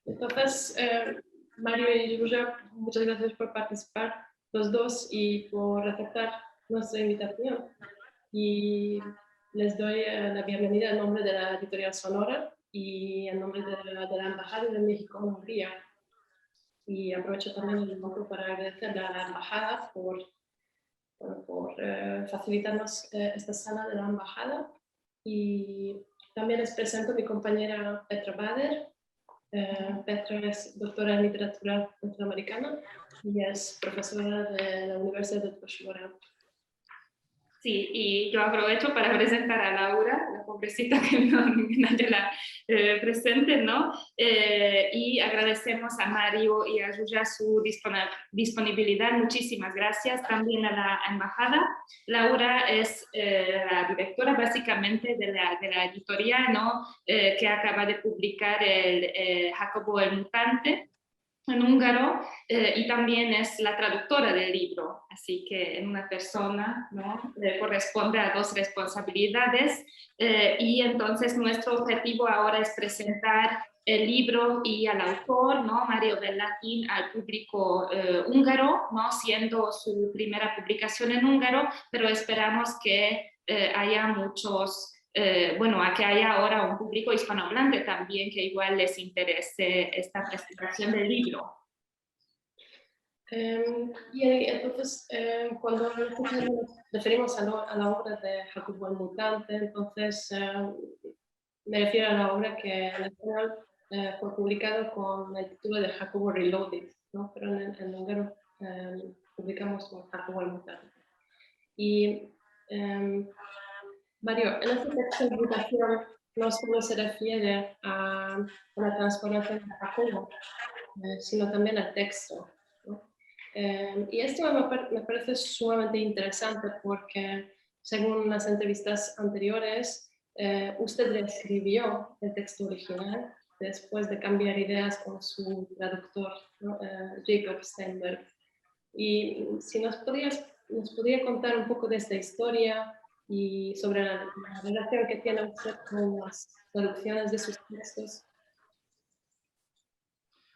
Entonces, Mario y Yuya, muchas gracias por participar los dos y por aceptar nuestra invitación. Y les doy la bienvenida en nombre de la Editorial Sonora y en nombre de la Embajada de México en Hungría. Y aprovecho también el momento para agradecer a la Embajada por facilitarnos esta sala de la Embajada. Y también les presento a mi compañera Petra Bader. Petra es doctora en literatura latinoamericana y es profesora de la Universidad de Toshimura. Sí, y yo aprovecho para presentar a Laura, la pobrecita que nadie la presente, ¿no? Y agradecemos a Mario y a Yuya su disponibilidad. Muchísimas gracias. También a la embajada. Laura es la directora básicamente de la editorial, ¿no? Que acaba de publicar el Jacobo el Mutante en húngaro, y también es la traductora del libro, así que en una persona, ¿no? Corresponde a dos responsabilidades, y entonces nuestro objetivo ahora es presentar el libro y al autor, ¿no? Mario Bellatin, al público húngaro, ¿no? Siendo su primera publicación en húngaro, pero esperamos que haya muchos a que haya ahora un público hispanohablante también que igual les interese esta presentación del libro. Y entonces, cuando nos referimos a la obra de Jacobo el Mutante, entonces me refiero a la obra que en español fue publicada con el título de Jacobo Reloaded, ¿no? Pero en húngaro publicamos con Jacobo el Mutante. Y Mario, en este texto de publicación no solo se refiere a la transformación de Jacobo, sino también al texto, ¿no? Y esto me parece sumamente interesante porque, según las entrevistas anteriores, usted reescribió el texto original después de cambiar ideas con su traductor, ¿no? Jacob Steinberg. Y si nos podría contar un poco de esta historia y sobre la relación que tiene usted con las traducciones de sus textos.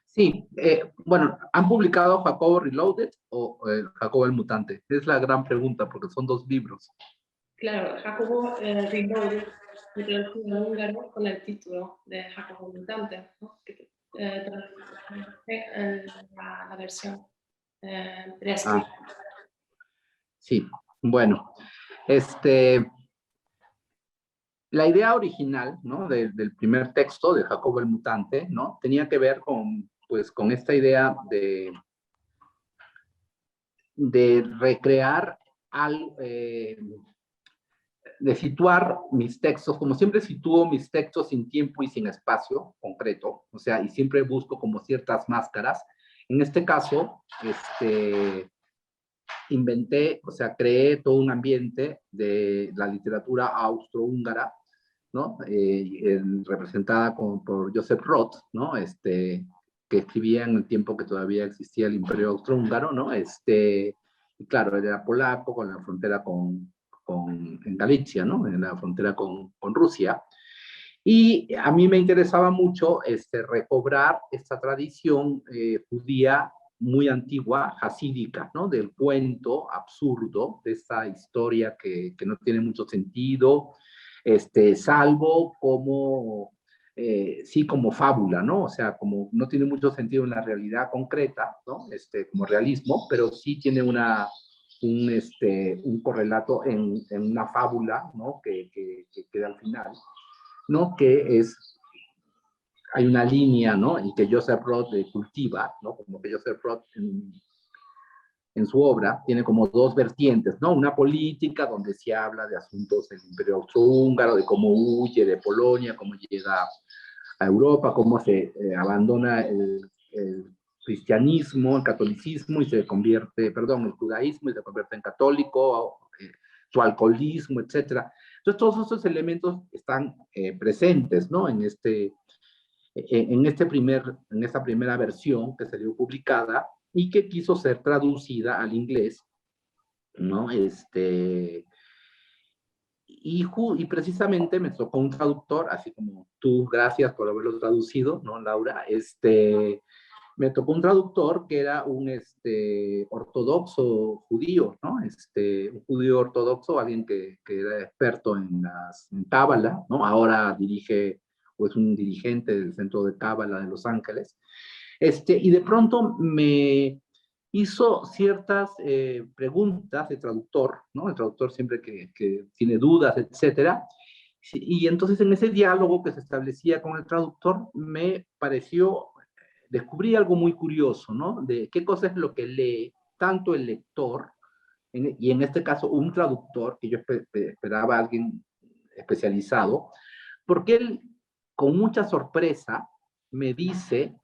Sí, bueno, ¿han publicado Jacobo Reloaded o Jacobo el Mutante? Es la gran pregunta porque son dos libros. Claro, Jacobo Reloaded, traducido en húngaro con el título de Jacobo el Mutante, ¿no? La versión reescrita. Sí, bueno, la idea original, ¿no? del primer texto de Jacobo el Mutante, ¿no? Tenía que ver con esta idea de recrear algo, de situar mis textos, como siempre sitúo mis textos sin tiempo y sin espacio concreto, o sea, y siempre busco como ciertas máscaras. En este caso, inventé, o sea, creé todo un ambiente de la literatura austrohúngara, ¿no? Representada por Joseph Roth, ¿no? Que escribía en el tiempo que todavía existía el Imperio Austrohúngaro, ¿no? Y claro, era polaco, con la frontera en Galicia, ¿no? En la frontera con Rusia. Y a mí me interesaba mucho recobrar esta tradición judía muy antigua, hasídica, ¿no? Del cuento absurdo, de esta historia que no tiene mucho sentido, salvo como, sí, como fábula, ¿no? O sea, como no tiene mucho sentido en la realidad concreta, ¿no? Como realismo, pero sí tiene un correlato en una fábula, ¿no? Que queda al final, ¿no? Hay una línea, ¿no? Y que Joseph Roth cultiva, ¿no? Como que Joseph Roth en su obra tiene como dos vertientes, ¿no? Una política donde se habla de asuntos del Imperio Austrohúngaro, de cómo huye de Polonia, cómo llega a Europa, cómo se abandona el cristianismo, el catolicismo y se convierte, perdón, el judaísmo y se convierte en católico, su alcoholismo, etcétera. Entonces todos esos elementos están presentes, ¿no? En esta primera versión que salió publicada y que quiso ser traducida al inglés, ¿no? y precisamente me tocó un traductor, así como tú, gracias por haberlo traducido, ¿no, Laura? Me tocó un traductor que era un ortodoxo judío, ¿no? Un judío ortodoxo, alguien que era experto en Cábala, ¿no? Ahora dirige, o es un dirigente del Centro de Cábala de Los Ángeles. Y de pronto me hizo ciertas preguntas de traductor, ¿no? El traductor siempre que tiene dudas, etcétera. Y entonces en ese diálogo que se establecía con el traductor, me pareció, descubrí algo muy curioso, ¿no? De qué cosa es lo que lee tanto el lector, y en este caso un traductor, que yo esperaba a alguien especializado, porque él, con mucha sorpresa, me dice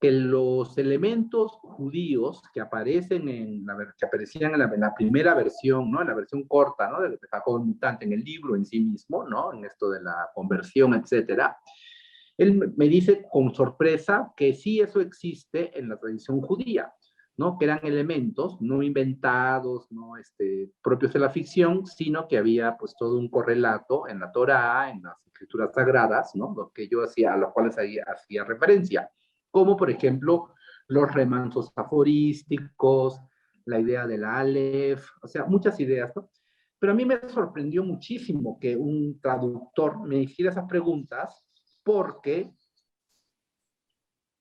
que los elementos judíos que aparecen que aparecían en la primera versión, ¿no? En la versión corta, ¿no? De Jacob Mutante, en el libro en sí mismo, ¿no? En esto de la conversión, etcétera. Él me dice con sorpresa que sí eso existe en la tradición judía, ¿no? Que eran elementos no inventados, no propios de la ficción, sino que había pues todo un correlato en la Torá, en las escrituras sagradas, ¿no? Lo que yo hacía, a los cuales hacía referencia, como por ejemplo los remansos aforísticos, la idea del Aleph, o sea, muchas ideas, ¿no? Pero a mí me sorprendió muchísimo que un traductor me hiciera esas preguntas, porque,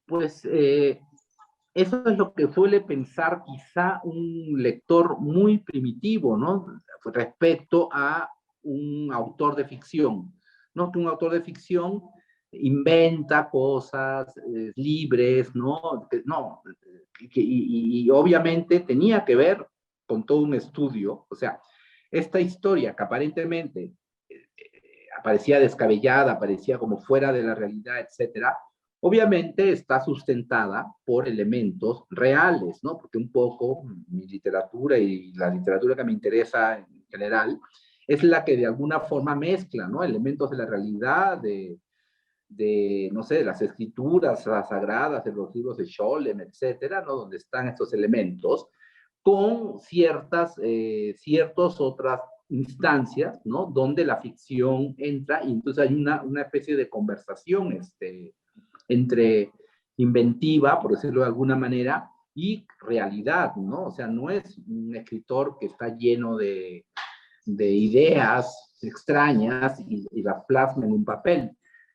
pues, eso es lo que suele pensar quizá un lector muy primitivo, ¿no? Respecto a un autor de ficción, ¿no? Que un autor de ficción inventa cosas libres, ¿no? Y obviamente tenía que ver con todo un estudio, o sea, esta historia que aparentemente parecía descabellada, parecía como fuera de la realidad, etcétera, obviamente está sustentada por elementos reales, ¿no? Porque un poco mi literatura y la literatura que me interesa en general es la que de alguna forma mezcla, ¿no? Elementos de la realidad, no sé, de las escrituras, las sagradas, de los libros de Scholem, etcétera, ¿no? Donde están estos elementos, con ciertas otras instancias, ¿no? Donde la ficción entra y entonces hay una especie de conversación entre inventiva, por decirlo de alguna manera, y realidad, ¿no? O sea, no es un escritor que está lleno de ideas extrañas y las plasma en un papel.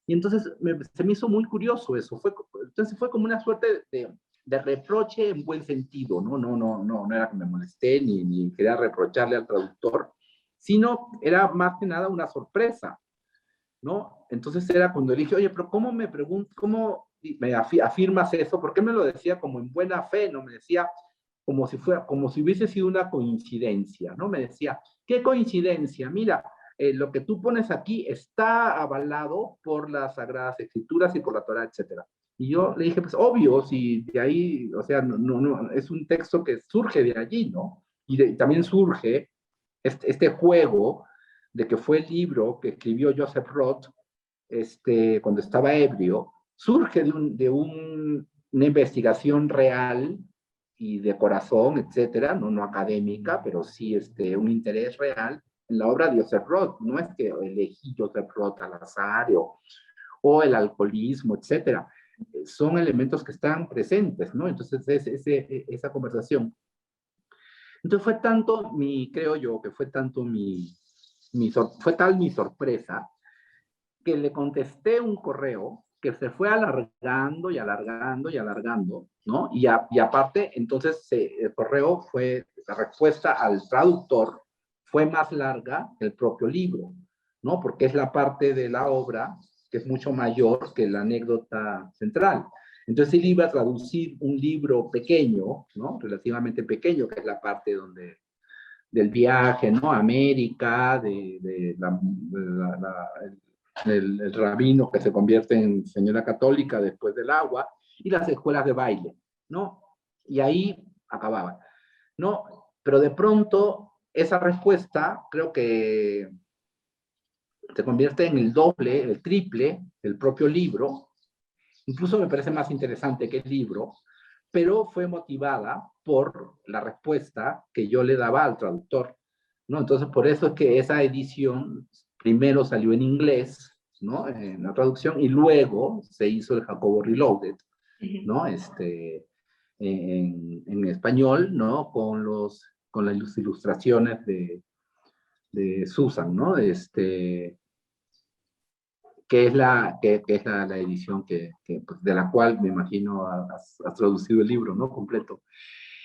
Y entonces se me hizo muy curioso eso. Entonces fue como una suerte de reproche en buen sentido, ¿no? No era que me molesté ni quería reprocharle al traductor, sino era más que nada una sorpresa, ¿no? Entonces era cuando le dije, oye, pero ¿cómo me afirmas eso? ¿Por qué me lo decía como en buena fe? No me decía como si hubiese sido una coincidencia, ¿no? Me decía, ¿qué coincidencia? Mira, lo que tú pones aquí está avalado por las Sagradas Escrituras y por la Torah, etcétera. Y yo le dije, pues obvio, si de ahí, o sea, no, es un texto que surge de allí, ¿no? Y también surge este juego de que fue el libro que escribió Joseph Roth cuando estaba ebrio, surge una investigación real y de corazón, etcétera, no académica, pero sí un interés real en la obra de Joseph Roth. No es que elegí Joseph Roth al azar o el alcoholismo, etcétera. Son elementos que están presentes, ¿no? Entonces, esa conversación. Entonces fue tanto creo yo, que fue tanto fue tal mi sorpresa, que le contesté un correo que se fue alargando y alargando y alargando, ¿no? Y aparte, entonces el correo la respuesta al traductor fue más larga que el propio libro, ¿no? Porque es la parte de la obra que es mucho mayor que la anécdota central. Entonces él iba a traducir un libro pequeño, ¿no? Relativamente pequeño, que es la parte del viaje, ¿no? A América, el rabino que se convierte en señora católica después del agua, y las escuelas de baile, ¿no? Y ahí acababa, ¿no? Pero de pronto esa respuesta creo que se convierte en el doble, el triple del propio libro. Incluso me parece más interesante que el libro, pero fue motivada por la respuesta que yo le daba al traductor, ¿no? Entonces, por eso es que esa edición primero salió en inglés, ¿no? En la traducción, y luego se hizo el Jacobo Reloaded, ¿no? En español, ¿no? Con las ilustraciones de Susan, ¿no? Que es la edición pues, de la cual me imagino has traducido el libro, ¿no? Completo.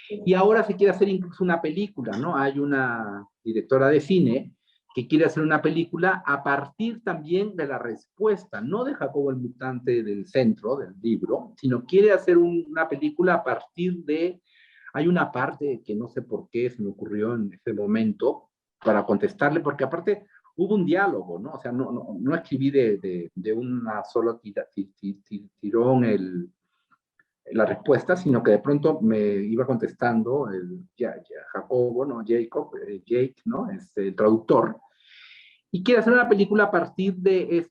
Y ahora se quiere hacer incluso una película, ¿no? Hay una directora de cine que quiere hacer una película a partir también de la respuesta, no de Jacobo el Mutante del centro del libro, sino quiere hacer una película a partir de... Hay una parte que no sé por qué se me ocurrió en ese momento para contestarle, porque aparte hubo un diálogo, ¿no? O sea, no escribí de una sola tirón la respuesta, sino que de pronto me iba contestando Jacobo, ¿no? Jake, ¿no? El traductor, y quiere hacer una película a partir de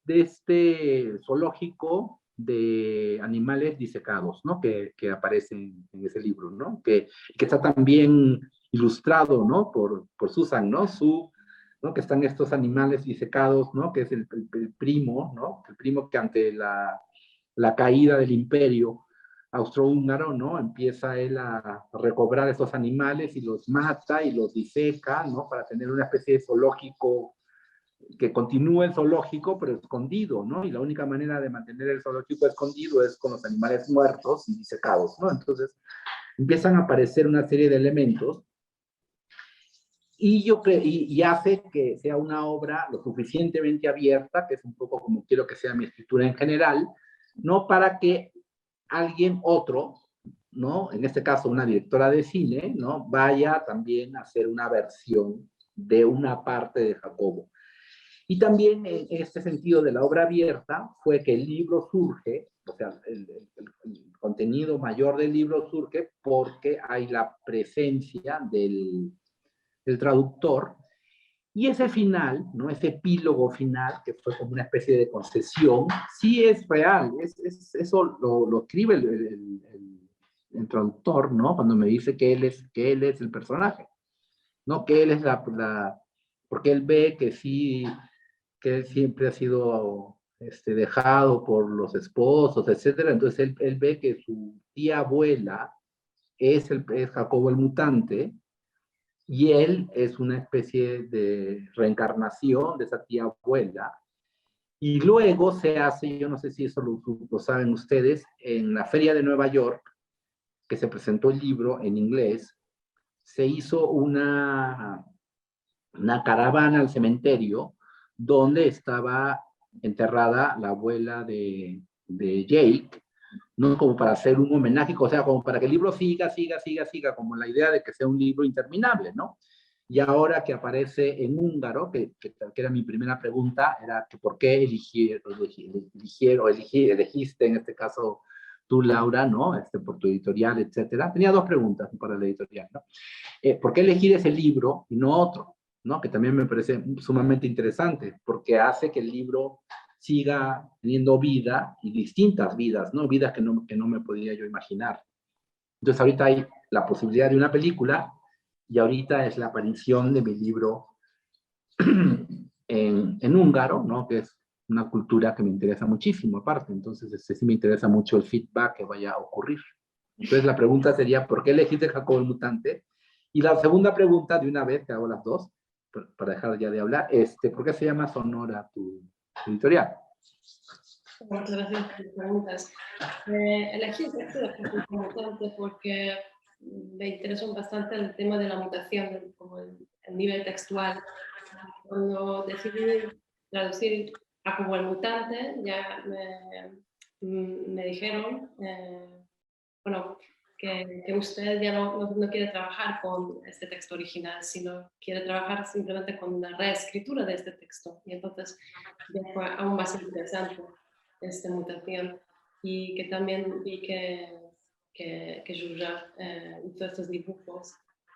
este zoológico de animales disecados, ¿no? Que aparecen en ese libro, ¿no? Que está también ilustrado, ¿no? Por Susan, ¿no? ¿no? Que están estos animales disecados, ¿no? Que es el primo, ¿no? El primo que ante la caída del imperio austrohúngaro, ¿no? Empieza él a recobrar estos animales y los mata y los diseca, ¿no? Para tener una especie de zoológico que continúe el zoológico, pero escondido, ¿no? Y la única manera de mantener el zoológico escondido es con los animales muertos y disecados, ¿no? Entonces empiezan a aparecer una serie de elementos y hace que sea una obra lo suficientemente abierta, que es un poco como quiero que sea mi escritura en general, ¿no? Para que alguien otro, ¿no? En este caso una directora de cine, ¿no? Vaya también a hacer una versión de una parte de Jacobo. Y también en este sentido de la obra abierta fue que el libro surge, o sea, el contenido mayor del libro surge porque hay la presencia del traductor, y ese final, ¿no? Ese epílogo final, que fue como una especie de concesión, sí es real, eso lo escribe el traductor, ¿no? Cuando me dice que él es el personaje, ¿no? Que él es porque él ve que sí, que él siempre ha sido dejado por los esposos, etcétera. Entonces él ve que su tía abuela es Jacobo el Mutante, y él es una especie de reencarnación de esa tía abuela. Y luego se hace, yo no sé si eso lo saben ustedes, en la Feria de Nueva York, que se presentó el libro en inglés, se hizo una caravana al cementerio donde estaba enterrada la abuela de Jake, no como para hacer un homenaje, o sea, como para que el libro siga, como la idea de que sea un libro interminable, ¿no? Y ahora que aparece en húngaro, que era mi primera pregunta, era que por qué elegiste en este caso tú, Laura, ¿no? Por tu editorial, etcétera. Tenía dos preguntas para la editorial, ¿no? ¿Por qué elegir ese libro y no otro? ¿No? Que también me parece sumamente interesante, porque hace que el libro siga teniendo vida y distintas vidas, ¿no? Vidas que no me podía yo imaginar. Entonces ahorita hay la posibilidad de una película y ahorita es la aparición de mi libro en húngaro, ¿no? Que es una cultura que me interesa muchísimo aparte. Entonces sí me interesa mucho el feedback que vaya a ocurrir. Entonces la pregunta sería, ¿por qué elegiste Jacobo el Mutante? Y la segunda pregunta, de una vez, que hago las dos, para dejar ya de hablar, ¿por qué se llama Sonora tu editorial? Muchas gracias por las preguntas. Elegí el texto de Jacobo el Mutante porque me interesó bastante el tema de la mutación, como el nivel textual. Cuando decidí traducir Jacobo el Mutante, ya me dijeron, bueno, que usted ya no quiere trabajar con este texto original, sino quiere trabajar simplemente con la reescritura de este texto. Y entonces ya fue aún más interesante esta mutación. Y que también vi que Julia hizo estos dibujos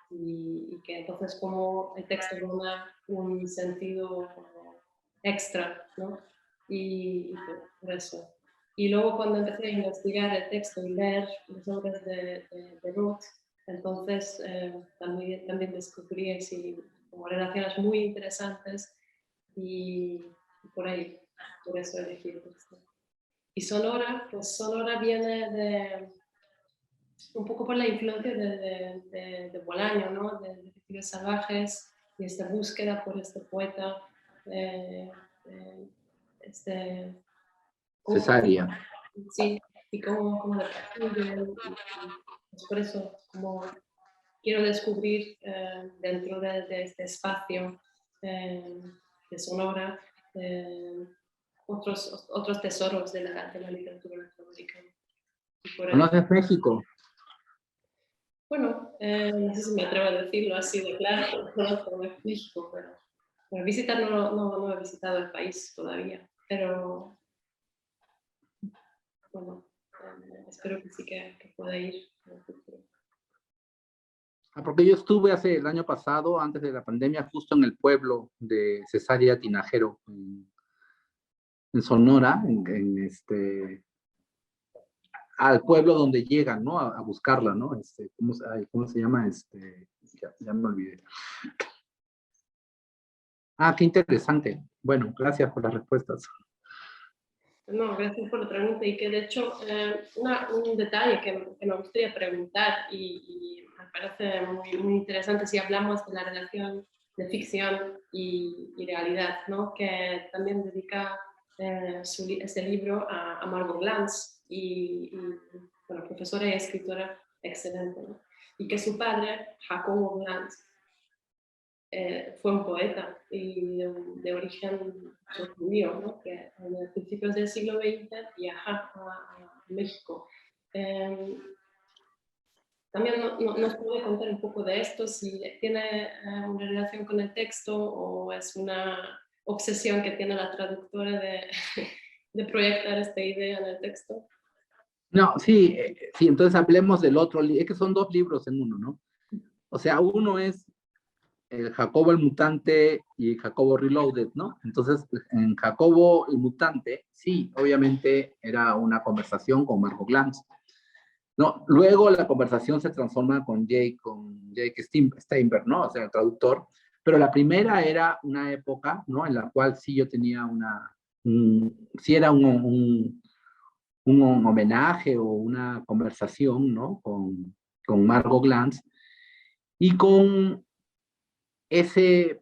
y que entonces como el texto toma un sentido extra, ¿no? Y por eso. Y luego cuando empecé a investigar el texto y leer las obras de Roth, entonces también descubrí así, como relaciones muy interesantes y por ahí, por eso elegí el texto. Y Sonora, pues Sonora viene de, un poco por la influencia de Bolaño, ¿no? De Detectives Salvajes y esta búsqueda por este poeta, este... Cesárea. Sí, y como de Castillo, y pues por eso, como quiero descubrir dentro de este espacio de Sonora otros tesoros de la literatura latinoamericana. ¿Conoces México? Bueno, no sé si me atrevo a decirlo así de claro, no conozco México, pero visitar no he visitado el país todavía, pero bueno, espero que sí que pueda ir en el futuro. Porque yo estuve el año pasado, antes de la pandemia, justo en el pueblo de Cesárea Tinajero, en Sonora, al pueblo donde llegan, ¿no? A buscarla, ¿no? ¿Cómo se llama? Ya me olvidé. Ah, qué interesante. Bueno, gracias por las respuestas. No, gracias por la pregunta y que de hecho un detalle que me gustaría preguntar y me parece muy interesante si hablamos de la relación de ficción y realidad, ¿no? Que también dedica ese libro a Margot Glantz y bueno, profesora y escritora excelente, ¿no? Y que su padre, Jacobo Glantz, fue un poeta y de origen judío, ¿no? Que en principios del siglo XX viaja a México. También nos puede contar un poco de esto, si tiene una relación con el texto o es una obsesión que tiene la traductora de proyectar esta idea en el texto. No, sí, entonces hablemos del otro, es que son dos libros en uno, ¿no? O sea, uno es Jacobo el Mutante y Jacobo Reloaded, ¿no? Entonces, en Jacobo el Mutante, sí, obviamente era una conversación con Margot Glantz, ¿no? Luego la conversación se transforma con Jake Steinberg, ¿no? O sea, el traductor, pero la primera era una época, ¿no? En la cual sí yo tenía sí era un homenaje o una conversación, ¿no? Con Margot Glantz y con ese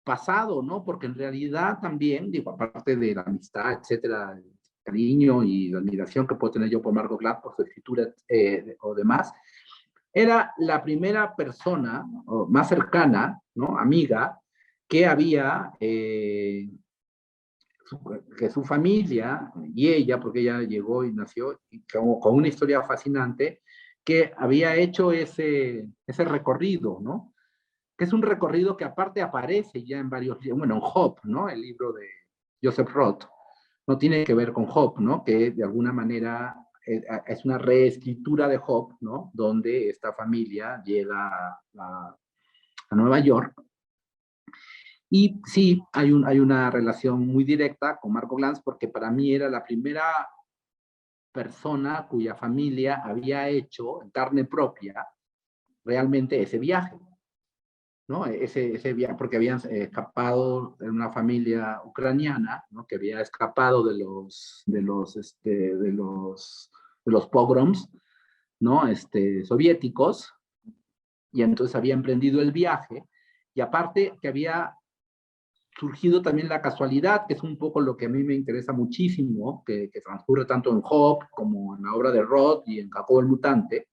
pasado, ¿no? Porque en realidad también, digo, aparte de la amistad, etcétera, el cariño y la admiración que puedo tener yo por Margot Glantz, por su escritura o demás, era la primera persona más cercana, ¿no? Amiga, que había, que su familia y ella, porque ella llegó y nació con una historia fascinante, que había hecho ese recorrido, ¿no? Que es un recorrido que aparte aparece ya en varios libros, bueno, en Hop, ¿no? El libro de Joseph Roth, no tiene que ver con Hop, ¿no? Que de alguna manera es una reescritura de Hop, ¿no? Donde esta familia llega a Nueva York. Y sí, hay una relación muy directa con Margot Glantz porque para mí era la primera persona cuya familia había hecho en carne propia realmente ese viaje. ¿No? Ese viaje, porque habían escapado de una familia ucraniana, ¿no? Que había escapado de los pogroms, ¿no? Soviéticos, y entonces había emprendido el viaje, y aparte que había surgido también la casualidad, que es un poco lo que a mí me interesa muchísimo, que transcurre tanto en Hop como en la obra de Roth y en Jacobo el Mutante,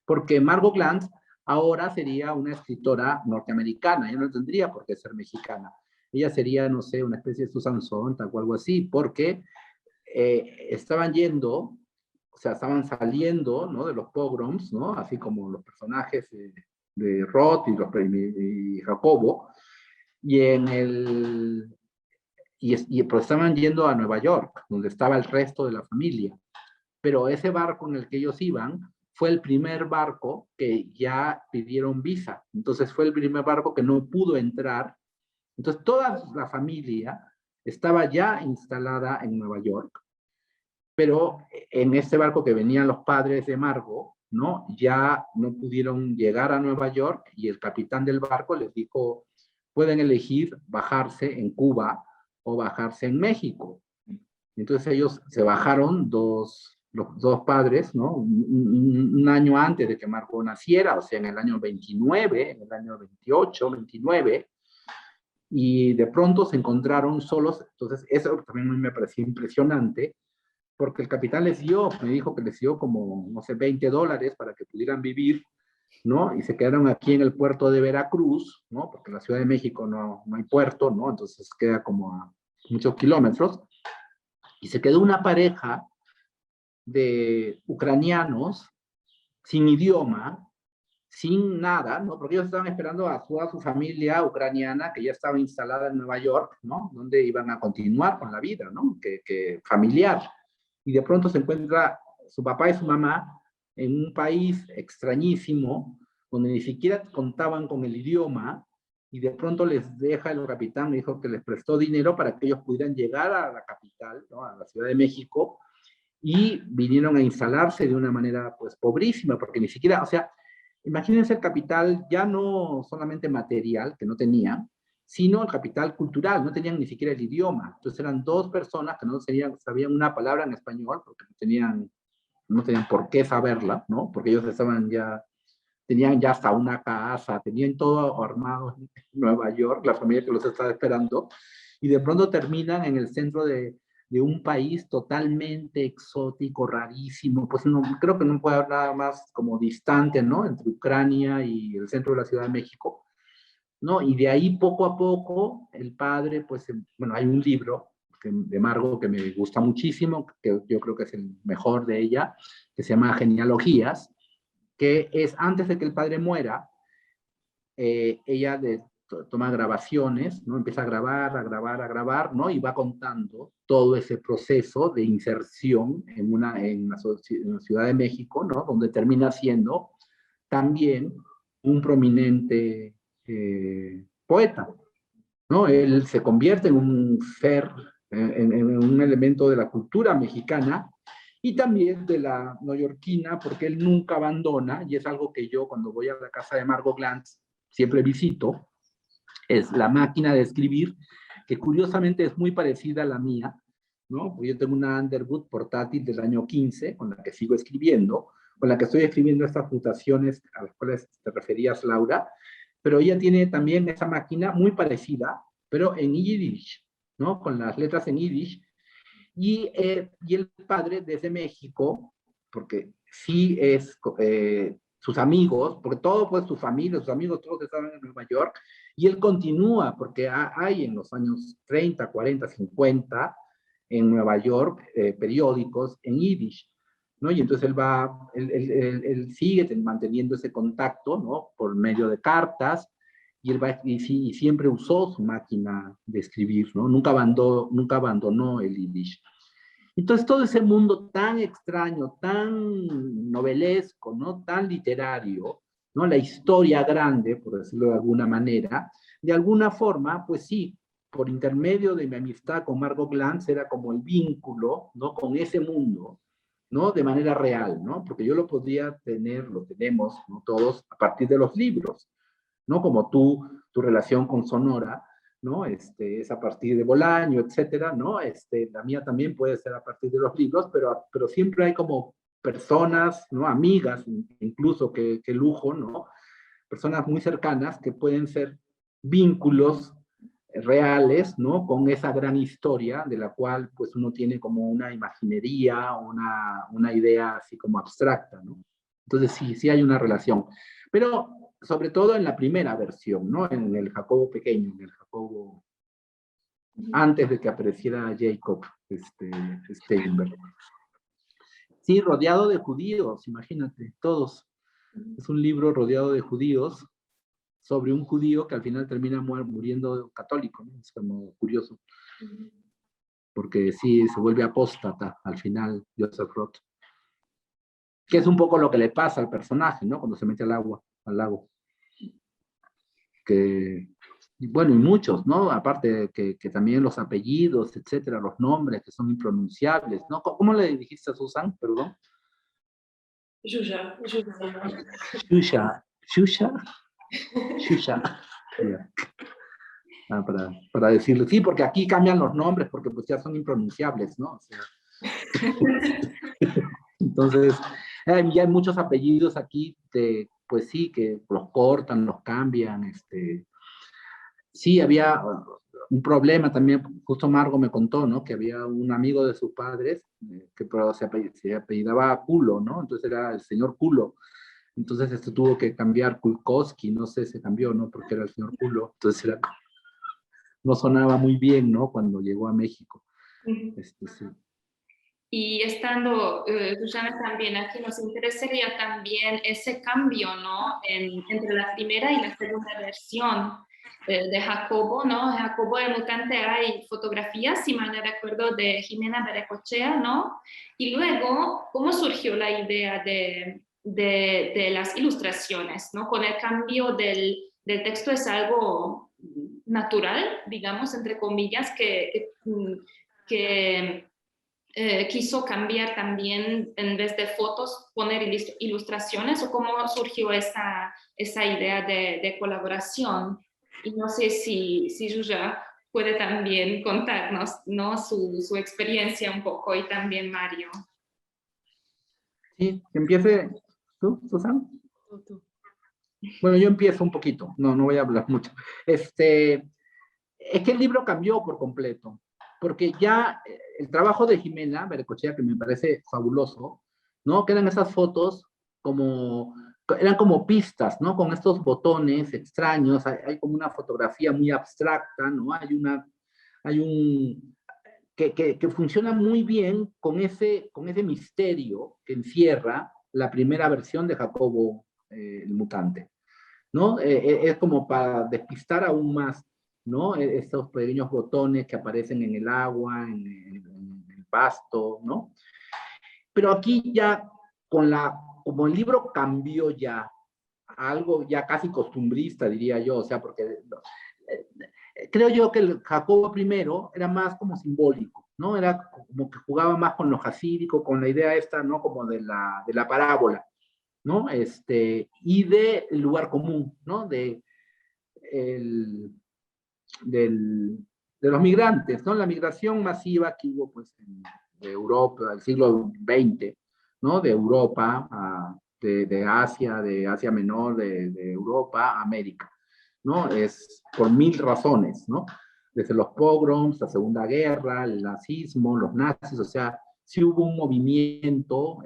porque Margot Glantz ahora sería una escritora norteamericana, ella no tendría por qué ser mexicana, ella sería, no sé, una especie de Susan Sontag o algo así, porque estaban yendo, o sea, estaban saliendo, ¿no? De los pogroms, ¿no? Así como los personajes de Roth y Jacobo, pero estaban yendo a Nueva York, donde estaba el resto de la familia. Pero ese barco en el que ellos iban fue el primer barco que ya pidieron visa. Entonces fue el primer barco que no pudo entrar. Entonces toda la familia estaba ya instalada en Nueva York, pero en este barco que venían los padres de Margot, ¿no? Ya no pudieron llegar a Nueva York y el capitán del barco les dijo, pueden elegir bajarse en Cuba o bajarse en México. Entonces ellos se bajaron, los dos padres, ¿no? Un año antes de que Marco naciera, o sea, en el año 29, en el año 28, 29, y de pronto se encontraron solos. Entonces eso también me pareció impresionante, porque el capitán me dijo que les dio como, no sé, $20 para que pudieran vivir, ¿no? Y se quedaron aquí en el puerto de Veracruz, ¿no? Porque en la Ciudad de México no hay puerto, ¿no? Entonces queda como a muchos kilómetros. Y se quedó una pareja de ucranianos sin idioma, sin nada, ¿no? Porque ellos estaban esperando a toda su familia ucraniana que ya estaba instalada en Nueva York, ¿no? Donde iban a continuar con la vida, ¿no? Que familiar. Y de pronto se encuentra su papá y su mamá en un país extrañísimo, donde ni siquiera contaban con el idioma, y de pronto les deja el capitán, me dijo que les prestó dinero para que ellos pudieran llegar a la capital, ¿no? A la Ciudad de México, y vinieron a instalarse de una manera, pues, pobrísima, porque ni siquiera, o sea, imagínense el capital ya no solamente material, que no tenían, sino el capital cultural, no tenían ni siquiera el idioma. Entonces eran dos personas que no sabían una palabra en español, porque no tenían por qué saberla, ¿no? Porque ellos tenían ya hasta una casa, tenían todo armado en Nueva York, la familia que los estaba esperando, y de pronto terminan en el centro de un país totalmente exótico, rarísimo, pues no, creo que no puede haber nada más como distante, ¿no? Entre Ucrania y el centro de la Ciudad de México, ¿no? Y de ahí poco a poco el padre, pues, bueno, hay un libro de Margot que me gusta muchísimo, que yo creo que es el mejor de ella, que se llama Genealogías, que es antes de que el padre muera, ella toma grabaciones, ¿no? Empieza a grabar, ¿no? Y va contando todo ese proceso de inserción en la Ciudad de México, ¿no? Donde termina siendo también un prominente poeta, ¿no? Él se convierte en un ser, en un elemento de la cultura mexicana y también de la neoyorquina, porque él nunca abandona, y es algo que yo cuando voy a la casa de Margot Glantz siempre visito, es la máquina de escribir, que curiosamente es muy parecida a la mía, ¿no? Yo tengo una Underwood portátil del año 15, con la que sigo escribiendo, con la que estoy escribiendo estas mutaciones a las cuales te referías, Laura, pero ella tiene también esa máquina muy parecida, pero en Yiddish, ¿no? Con las letras en Yiddish, y el padre desde México, porque sí es sus amigos, porque todo pues su familia, sus amigos todos estaban en Nueva York, y él continúa, porque hay en los años 30, 40, 50, en Nueva York, periódicos en Yiddish, ¿no? Y entonces él sigue manteniendo ese contacto, ¿no? Por medio de cartas, y y siempre usó su máquina de escribir, ¿no? Nunca abandonó el Yiddish. Entonces todo ese mundo tan extraño, tan novelesco, ¿no? Tan literario, ¿no? La historia grande, por decirlo de alguna forma, pues sí, por intermedio de mi amistad con Margot Glantz era como el vínculo, ¿no? Con ese mundo, ¿no? De manera real, ¿no? Porque yo lo tenemos, ¿no? Todos a partir de los libros, ¿no? Como tu relación con Sonora, ¿no? Es a partir de Bolaño, etcétera, ¿no? La mía también puede ser a partir de los libros, pero siempre hay como personas, ¿no? Amigas, incluso, que lujo, ¿no? Personas muy cercanas que pueden ser vínculos reales, ¿no? Con esa gran historia de la cual, pues, uno tiene como una imaginería, una idea así como abstracta, ¿no? Entonces, sí hay una relación. Pero sobre todo en la primera versión, ¿no? En el Jacobo pequeño, en el Jacobo antes de que apareciera Jacob Steinberg. Sí, rodeado de judíos, imagínate, todos. Es un libro rodeado de judíos, sobre un judío que al final termina muriendo católico, ¿no? Es como curioso. Porque sí, se vuelve apóstata al final, Joseph Roth. Que es un poco lo que le pasa al personaje, ¿no? Cuando se mete al lago. Bueno, y muchos, ¿no? Aparte que también los apellidos, etcétera, los nombres que son impronunciables, ¿no? ¿Cómo le dijiste a Susan? Perdón. Shusha. Shusha. Yeah. para decirle, sí, porque aquí cambian los nombres, porque pues ya son impronunciables, ¿no? O sea, entonces, ya hay muchos apellidos aquí, pues sí, que los cortan, los cambian, sí, había un problema también, justo Margo me contó, ¿no? Que había un amigo de sus padres, que pero se apellidaba Culo, ¿no? Entonces era el señor Culo. Entonces tuvo que cambiar Kulkowski, no sé, se cambió, ¿no? Porque era el señor Culo. Entonces no sonaba muy bien, ¿no? Cuando llegó a México. Sí. Y estando, Susana, también aquí nos interesaría también ese cambio, ¿no? Entre la primera y la segunda versión de Jacobo, ¿no? Jacobo el Mutante, hay fotografías, si mal no recuerdo, de Jimena Berecochea, ¿no? Y luego, ¿cómo surgió la idea de las ilustraciones, ¿no? Con el cambio del texto es algo natural, digamos, entre comillas, que quiso cambiar también, en vez de fotos, poner ilustraciones, o cómo surgió esa idea de colaboración. Y no sé si Yuya puede también contarnos, ¿no? su experiencia un poco, y también Mario. Sí, que empiece tú, Susana. Tú. Bueno, yo empiezo un poquito, no voy a hablar mucho. Es que el libro cambió por completo, porque ya el trabajo de Jimena Berecochea, que me parece fabuloso, ¿no? Quedan esas fotos eran como pistas, ¿no? Con estos botones extraños, hay como una fotografía muy abstracta, ¿no? Hay un, que funciona muy bien con ese misterio que encierra la primera versión de Jacobo el Mutante, ¿no? Es como para despistar aún más, ¿no? Estos pequeños botones que aparecen en el agua, en el pasto, ¿no? Pero aquí ya, como el libro cambió ya a algo ya casi costumbrista, diría yo, o sea, porque creo yo que el Jacobo primero era más como simbólico, ¿no? Era como que jugaba más con lo jasídico, con la idea esta, ¿no? Como de la parábola, ¿no? Y del lugar común, ¿no? El, del, de los migrantes, ¿no? La migración masiva que hubo, pues, de Europa, del siglo XX, ¿no? De Europa, de Asia Menor, de Europa a América, ¿no? Es por mil razones, ¿no? Desde los pogroms, la Segunda Guerra, el nazismo, los nazis, o sea, sí hubo un movimiento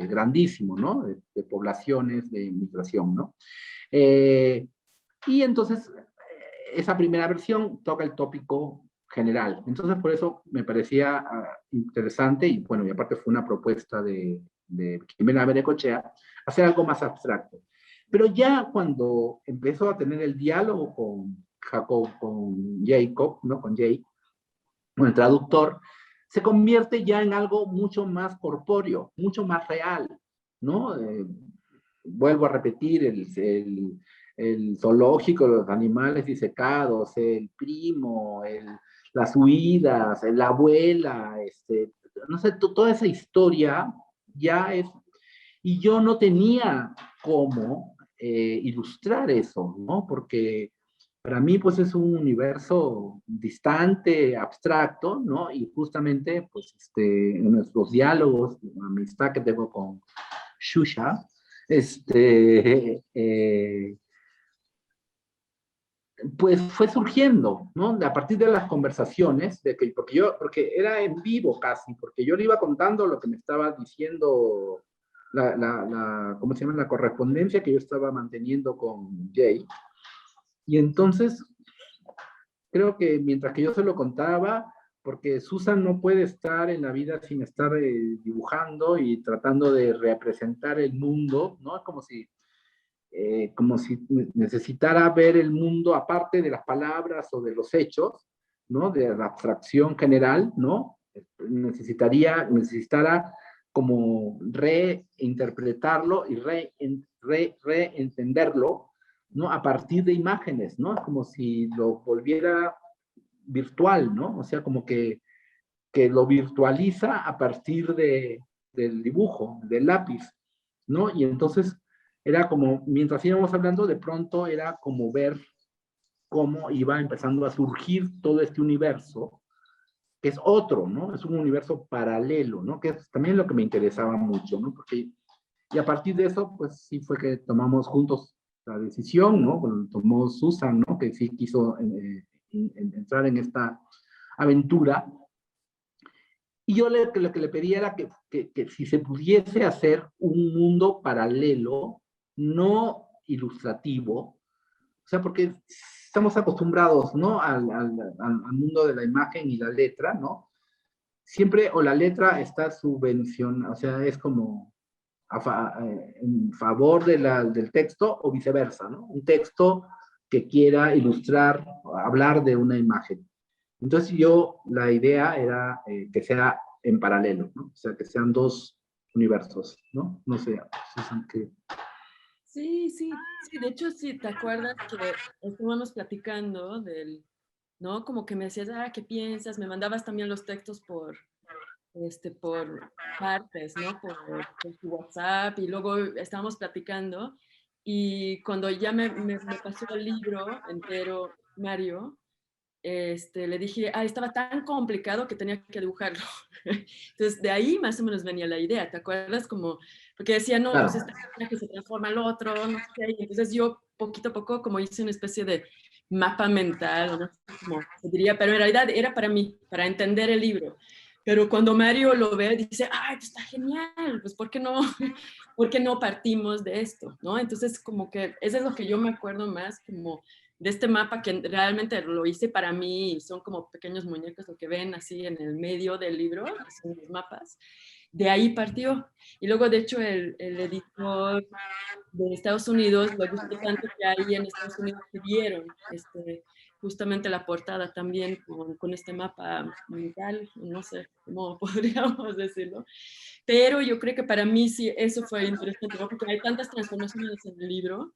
grandísimo, ¿no? De poblaciones, de migración, ¿no? Y entonces, esa primera versión toca el tópico general. Entonces, por eso me parecía interesante, y bueno, y aparte fue una propuesta de Jimena Berecochea, hacer algo más abstracto. Pero ya cuando empezó a tener el diálogo con Jacob, ¿no? Con Jake, con el traductor, se convierte ya en algo mucho más corpóreo, mucho más real, ¿no? Vuelvo a repetir, el zoológico, los animales disecados, el primo, las huidas, la abuela, no sé, toda esa historia ya es, y yo no tenía cómo ilustrar eso, ¿no? Porque para mí, pues, es un universo distante, abstracto, ¿no? Y justamente, pues, en nuestros diálogos, la amistad que tengo con Shusha, pues fue surgiendo, ¿no? A partir de las conversaciones, porque era en vivo casi, porque yo le iba contando lo que me estaba diciendo, ¿cómo se llama? La correspondencia que yo estaba manteniendo con Jay. Y entonces, creo que mientras que yo se lo contaba, porque Susan no puede estar en la vida sin estar dibujando y tratando de representar el mundo, ¿no? Es como si necesitara ver el mundo aparte de las palabras o de los hechos, ¿no? De la abstracción general, ¿no? Necesitara como reinterpretarlo y reentenderlo, ¿no? A partir de imágenes, ¿no? Es como si lo volviera virtual, ¿no? O sea, como que lo virtualiza a partir del dibujo, del lápiz, ¿no? Y entonces era como, mientras íbamos hablando, de pronto era como ver cómo iba empezando a surgir todo este universo, que es otro, ¿no? Es un universo paralelo, ¿no? Que es también lo que me interesaba mucho, ¿no? Porque, y a partir de eso, pues sí fue que tomamos juntos la decisión, ¿no? Cuando tomó Susan, ¿no? Que sí quiso entrar en esta aventura. Y yo lo que le pedía era que si se pudiese hacer un mundo paralelo, no ilustrativo, o sea, porque estamos acostumbrados, ¿no? Al mundo de la imagen y la letra, ¿no? Siempre o la letra está subvencionada, o sea, es como en favor del texto o viceversa, ¿no? Un texto que quiera ilustrar, hablar de una imagen. Entonces la idea era que sea en paralelo, ¿no? O sea, que sean dos universos, ¿no? No sé, Susan, ¿qué? Sí, sí, sí, de hecho sí, ¿te acuerdas que estuvimos platicando del, ¿no? Como que me decías, ¿qué piensas? Me mandabas también los textos por partes, ¿no? Por tu WhatsApp y luego estábamos platicando y cuando ya me pasó el libro entero, Mario, le dije, estaba tan complicado que tenía que dibujarlo. Entonces, de ahí más o menos venía la idea, ¿te acuerdas? Como, porque decía, no, Claro. pues este personaje se transforma al otro, no sé qué. Y entonces yo, poquito a poco, como hice una especie de mapa mental, no sé cómo se diría, pero en realidad era para mí, para entender el libro. Pero cuando Mario lo ve, dice, ¡ay, pues está genial! Pues ¿por qué no partimos de esto? ¿No? Entonces, como que eso es lo que yo me acuerdo más, como de este mapa que realmente lo hice para mí y son como pequeños muñecos lo que ven así en el medio del libro, que son los mapas. De ahí partió. Y luego, de hecho, el editor de Estados Unidos le gustó tanto que ahí en Estados Unidos pidieron justamente la portada también con este mapa mental, no sé cómo podríamos decirlo. Pero yo creo que para mí sí, eso fue interesante, ¿no? Porque hay tantas transformaciones en el libro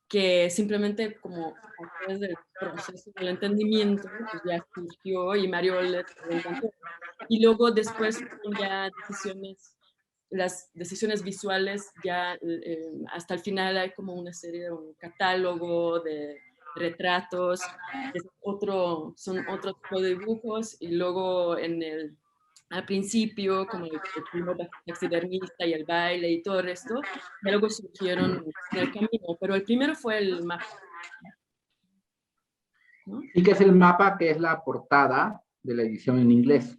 que simplemente como a través del proceso del entendimiento, pues ya surgió y Mario le encantó. Y luego después ya las decisiones visuales, ya hasta el final hay como una serie de un catálogo de retratos, son otro tipo de dibujos y luego al principio, como el primer taxidermista y el baile y todo esto, y luego surgieron en el camino, pero el primero fue el mapa, ¿no? Y que es el mapa, que es la portada de la edición en inglés.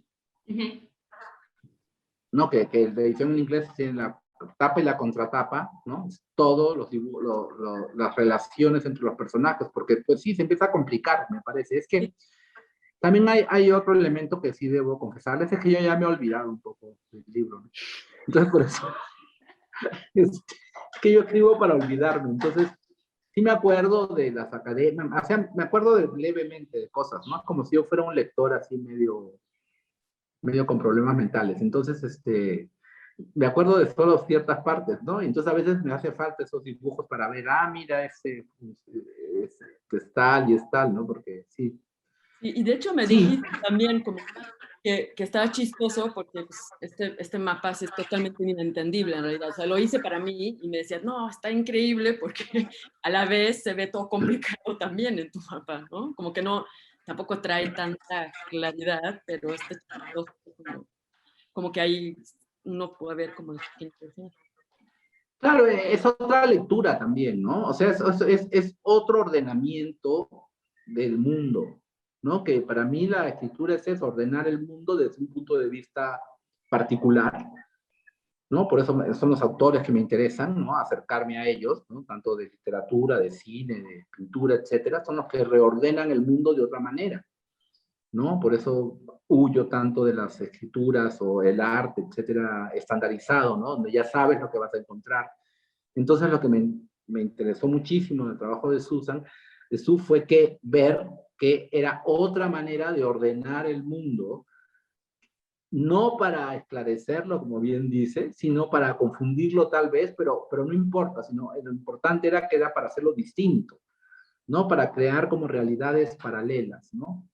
¿No? Que la edición en inglés tiene la tapa y la contratapa, ¿no? Es todo las relaciones entre los personajes, porque pues sí, se empieza a complicar, me parece. Es que también hay otro elemento que sí debo confesarles, es que yo ya me he olvidado un poco del libro, ¿no? Entonces por eso es que yo escribo para olvidarme, entonces sí me acuerdo de las academias, o sea, me acuerdo levemente de cosas, ¿no? Como si yo fuera un lector así medio con problemas mentales. Entonces, me acuerdo de solo ciertas partes, ¿no? Y entonces a veces me hace falta esos dibujos para ver, mira, ese es tal y es tal, ¿no? Porque sí. Y de hecho me Sí. dijiste también como que estaba chistoso porque pues, este mapa sí es totalmente inentendible en realidad. O sea, lo hice para mí y me decías, no, está increíble porque a la vez se ve todo complicado también en tu mapa, ¿no? Como que no, tampoco trae tanta claridad, pero como que ahí uno puede ver como las pequeñas cosas. Claro, es otra lectura también, ¿no? O sea, es otro ordenamiento del mundo, ¿no? Que para mí la escritura es eso, ordenar el mundo desde un punto de vista particular, ¿no? Por eso son los autores que me interesan, ¿no? Acercarme a ellos, ¿no? Tanto de literatura, de cine, de pintura, etcétera, son los que reordenan el mundo de otra manera, ¿no? Por eso huyo tanto de las escrituras o el arte, etcétera, estandarizado, ¿no? Donde ya sabes lo que vas a encontrar. Entonces lo que me interesó muchísimo en el trabajo de Su fue ver que era otra manera de ordenar el mundo, no para esclarecerlo, como bien dice, sino para confundirlo tal vez, pero no importa, sino lo importante era que era para hacerlo distinto, ¿no? Para crear como realidades paralelas, ¿no?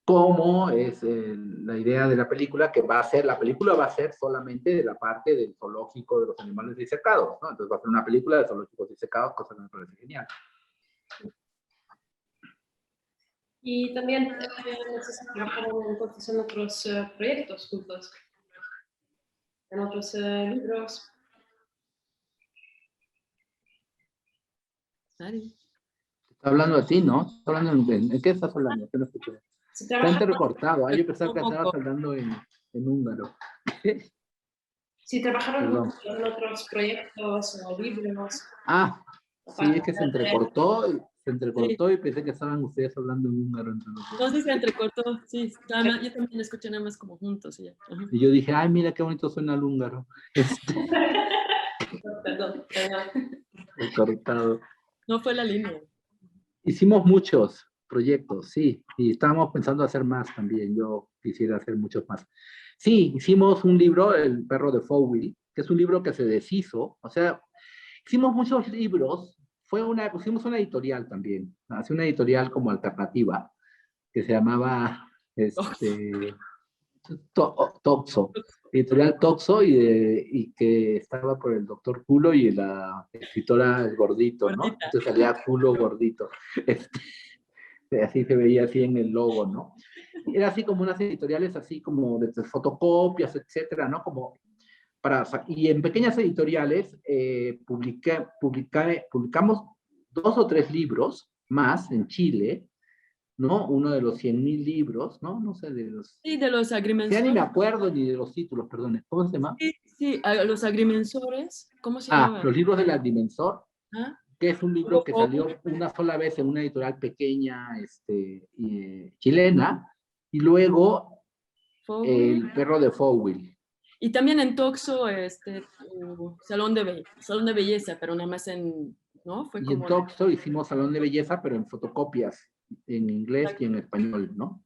Como es la idea de la película, que la película va a ser solamente de la parte del zoológico de los animales disecados, ¿no? Entonces va a ser una película de zoológicos disecados, cosa que me parece genial. Y también no sé si trabajaron entonces en otros proyectos juntos, en otros libros. Mari. Está hablando así, ¿no? Está hablando ¿en qué estás hablando? Que no escuché. Si Está trabajaron, entrecortado. Yo pensaba Un que estabas poco. hablando en húngaro. si trabajaron Perdón. juntos en otros proyectos o libros, Ah, sí, es aparte que se Sí, entrecortó y pensé que estaban ustedes hablando en húngaro entre los no dos. sé si se entrecortó, sí, nada más, yo también escuché nada más como juntos, y ya. Ajá. Y yo dije, ay, mira qué bonito suena el húngaro. perdón, perdón. Cortado. No fue la línea. Hicimos muchos proyectos, sí, y estábamos pensando hacer más también. Yo quisiera hacer muchos más. Sí, hicimos un libro, El perro de Fowey, que es un libro que se deshizo. O sea, hicimos muchos libros. Pusimos una editorial también, hace una editorial como alternativa, que se llamaba Toxo, editorial Toxo, y que estaba por el doctor Culo y la escritora El Gordito, ¿no? Gordita. Entonces salía Culo Gordito. Así se veía así en el logo, ¿no? Era así como unas editoriales así como de fotocopias, etcétera, ¿no? Como y en pequeñas editoriales publicamos 2 o 3 libros más en Chile, ¿no? Uno de los 100.000 libros, ¿no? No sé, de los... Sí, de los Ya ni agrimensores. me acuerdo ni de los títulos, perdón. ¿Cómo se llama? Sí, sí, los agrimensores, ¿cómo se Ah, llama? Los libros del Agrimensor, ¿Ah? que es un libro Hugo que Boss, salió una sola vez en una editorial pequeña chilena, y luego Fowey. El perro de Fowey. Y también en Toxo, salón de belleza, pero nada más ¿no? Fue Y en como... Toxo hicimos Salón de Belleza, pero en fotocopias, en inglés y en español, ¿no?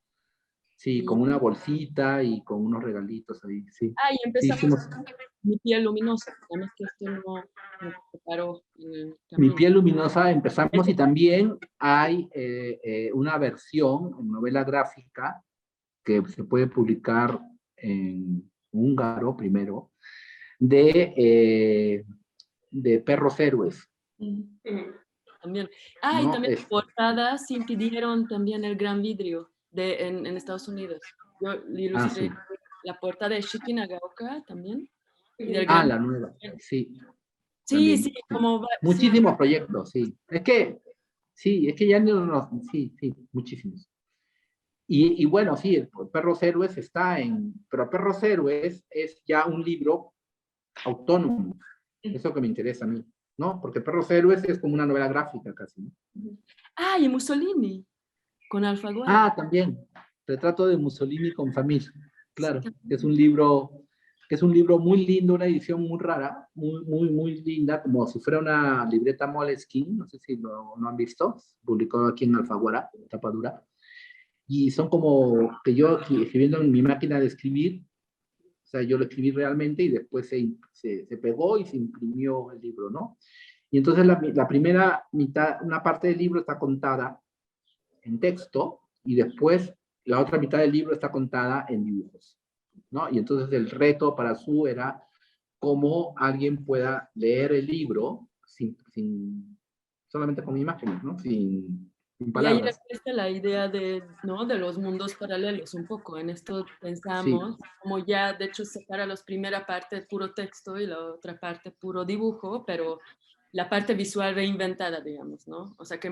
Sí, Y, con una bolsita y con unos regalitos ahí, sí. y Sí, empezamos hicimos Mi piel luminosa, nada más que esto no se paró en el Mi camino. piel luminosa, empezamos, y también hay una versión en novela gráfica que se puede publicar en húngaro primero, de Perros Héroes, También. Y ¿no? también portadas impidieron también el gran vidrio en Estados Unidos. Yo le Sí. ilustré la portada de Shiki Nagaoka también. Y del gran La nueva, sí, Sí, también. sí, Sí. sí. Muchísimos proyectos, sí. Sí, es que ya no, sí, muchísimos. Y bueno, sí, Perros Héroes pero Perros Héroes es ya un libro autónomo. Eso que me interesa a mí, ¿no? Porque Perros Héroes es como una novela gráfica casi, ¿no? Y Mussolini, con Alfaguara. También, Retrato de Mussolini con familia, Sí, claro, también. que es un libro muy lindo, una edición muy rara, muy, muy, muy linda, como si fuera una libreta Moleskine, no sé si lo han visto, publicado aquí en Alfaguara, tapa dura, y son como que yo escribiendo en mi máquina de escribir, o sea, yo lo escribí realmente y después se pegó y se imprimió el libro, ¿no? Y entonces la primera mitad, una parte del libro está contada en texto, y después la otra mitad del libro está contada en dibujos, ¿no? Y entonces el reto para Su era cómo alguien pueda leer el libro solamente con imágenes, ¿no? Sin Y ahí palabras. regresa la idea ¿no? de los mundos paralelos un poco. En esto Sí, pensamos, como ya de hecho separa la primera parte puro texto y la otra parte puro dibujo, pero la parte visual reinventada, digamos, ¿no? O sea que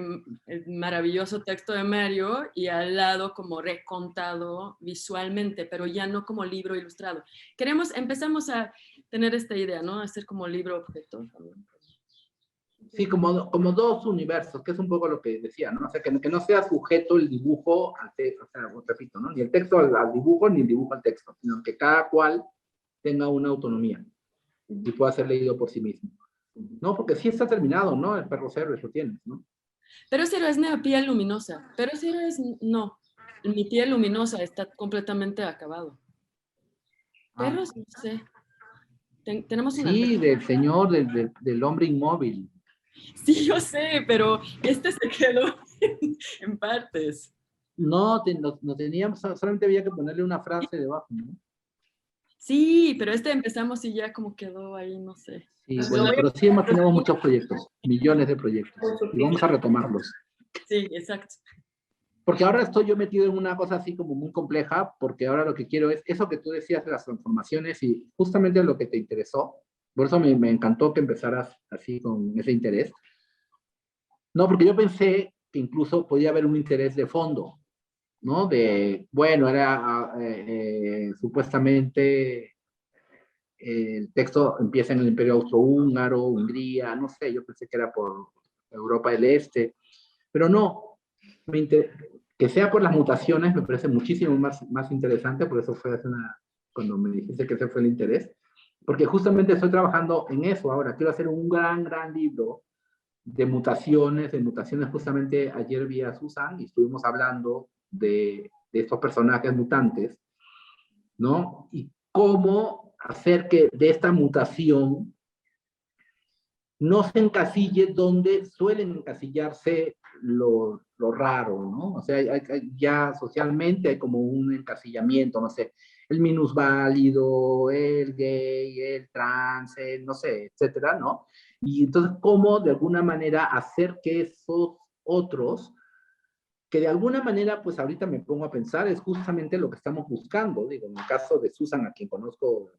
el maravilloso texto de Mario y al lado como recontado visualmente, pero ya no como libro ilustrado. Empezamos a tener esta idea, ¿no? Hacer como libro objeto también. sí, como 2 universos, que es un poco lo que decía, ¿no? O sea, que no sea sujeto el dibujo al texto, o sea, repito, ¿no? Ni el texto al dibujo, ni el dibujo al texto, sino que cada cual tenga una autonomía y pueda ser leído por sí mismo. No, porque sí está terminado, ¿no? El perro cero, eso tienes, ¿no? Pero ese es mi piel luminosa, pero ese es, no, mi piel luminosa está completamente acabado. Perros, no sé. Tenemos una... Sí, del señor, del hombre inmóvil. Sí, yo sé, pero este se quedó en partes. No, no teníamos, solamente había que ponerle una frase debajo, ¿no? Sí, pero empezamos y ya como quedó ahí, no sé. Sí, bueno, pero sí tenemos muchos proyectos, millones de proyectos, y vamos a retomarlos. Sí, exacto. porque ahora estoy yo metido en una cosa así como muy compleja, porque ahora lo que quiero es eso que tú decías de las transformaciones y justamente lo que te interesó. Por eso me encantó que empezaras así con ese interés. No, porque yo pensé que incluso podía haber un interés de fondo, ¿no? De, bueno, era supuestamente el texto empieza en el Imperio Austrohúngaro, Hungría, no sé, yo pensé que era por Europa del Este, pero no, que sea por las mutaciones me parece muchísimo más interesante, por eso fue cuando me dijiste que ese fue el interés, porque justamente estoy trabajando en eso ahora, quiero hacer un gran libro de mutaciones, justamente ayer vi a Susan y estuvimos hablando de estos personajes mutantes, ¿no? Y cómo hacer que de esta mutación no se encasille donde suelen encasillarse lo raro, ¿no? O sea, ya socialmente hay como un encasillamiento, no sé, el minusválido, el gay, el trans, el no sé, etcétera, ¿no? Y entonces, ¿cómo de alguna manera hacer que esos otros, que de alguna manera, pues ahorita me pongo a pensar, es justamente lo que estamos buscando, digo, en el caso de Susan, a quien conozco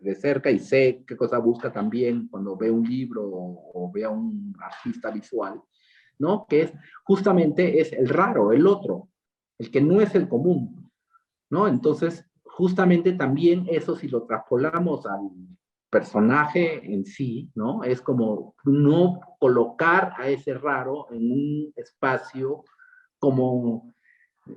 de cerca y sé qué cosa busca también cuando ve un libro o ve a un artista visual, ¿no? Que es justamente es el raro, el otro, el que no es el común, ¿no? Entonces, justamente también eso si lo traspolamos al personaje en sí, ¿no? Es como no colocar a ese raro en un espacio como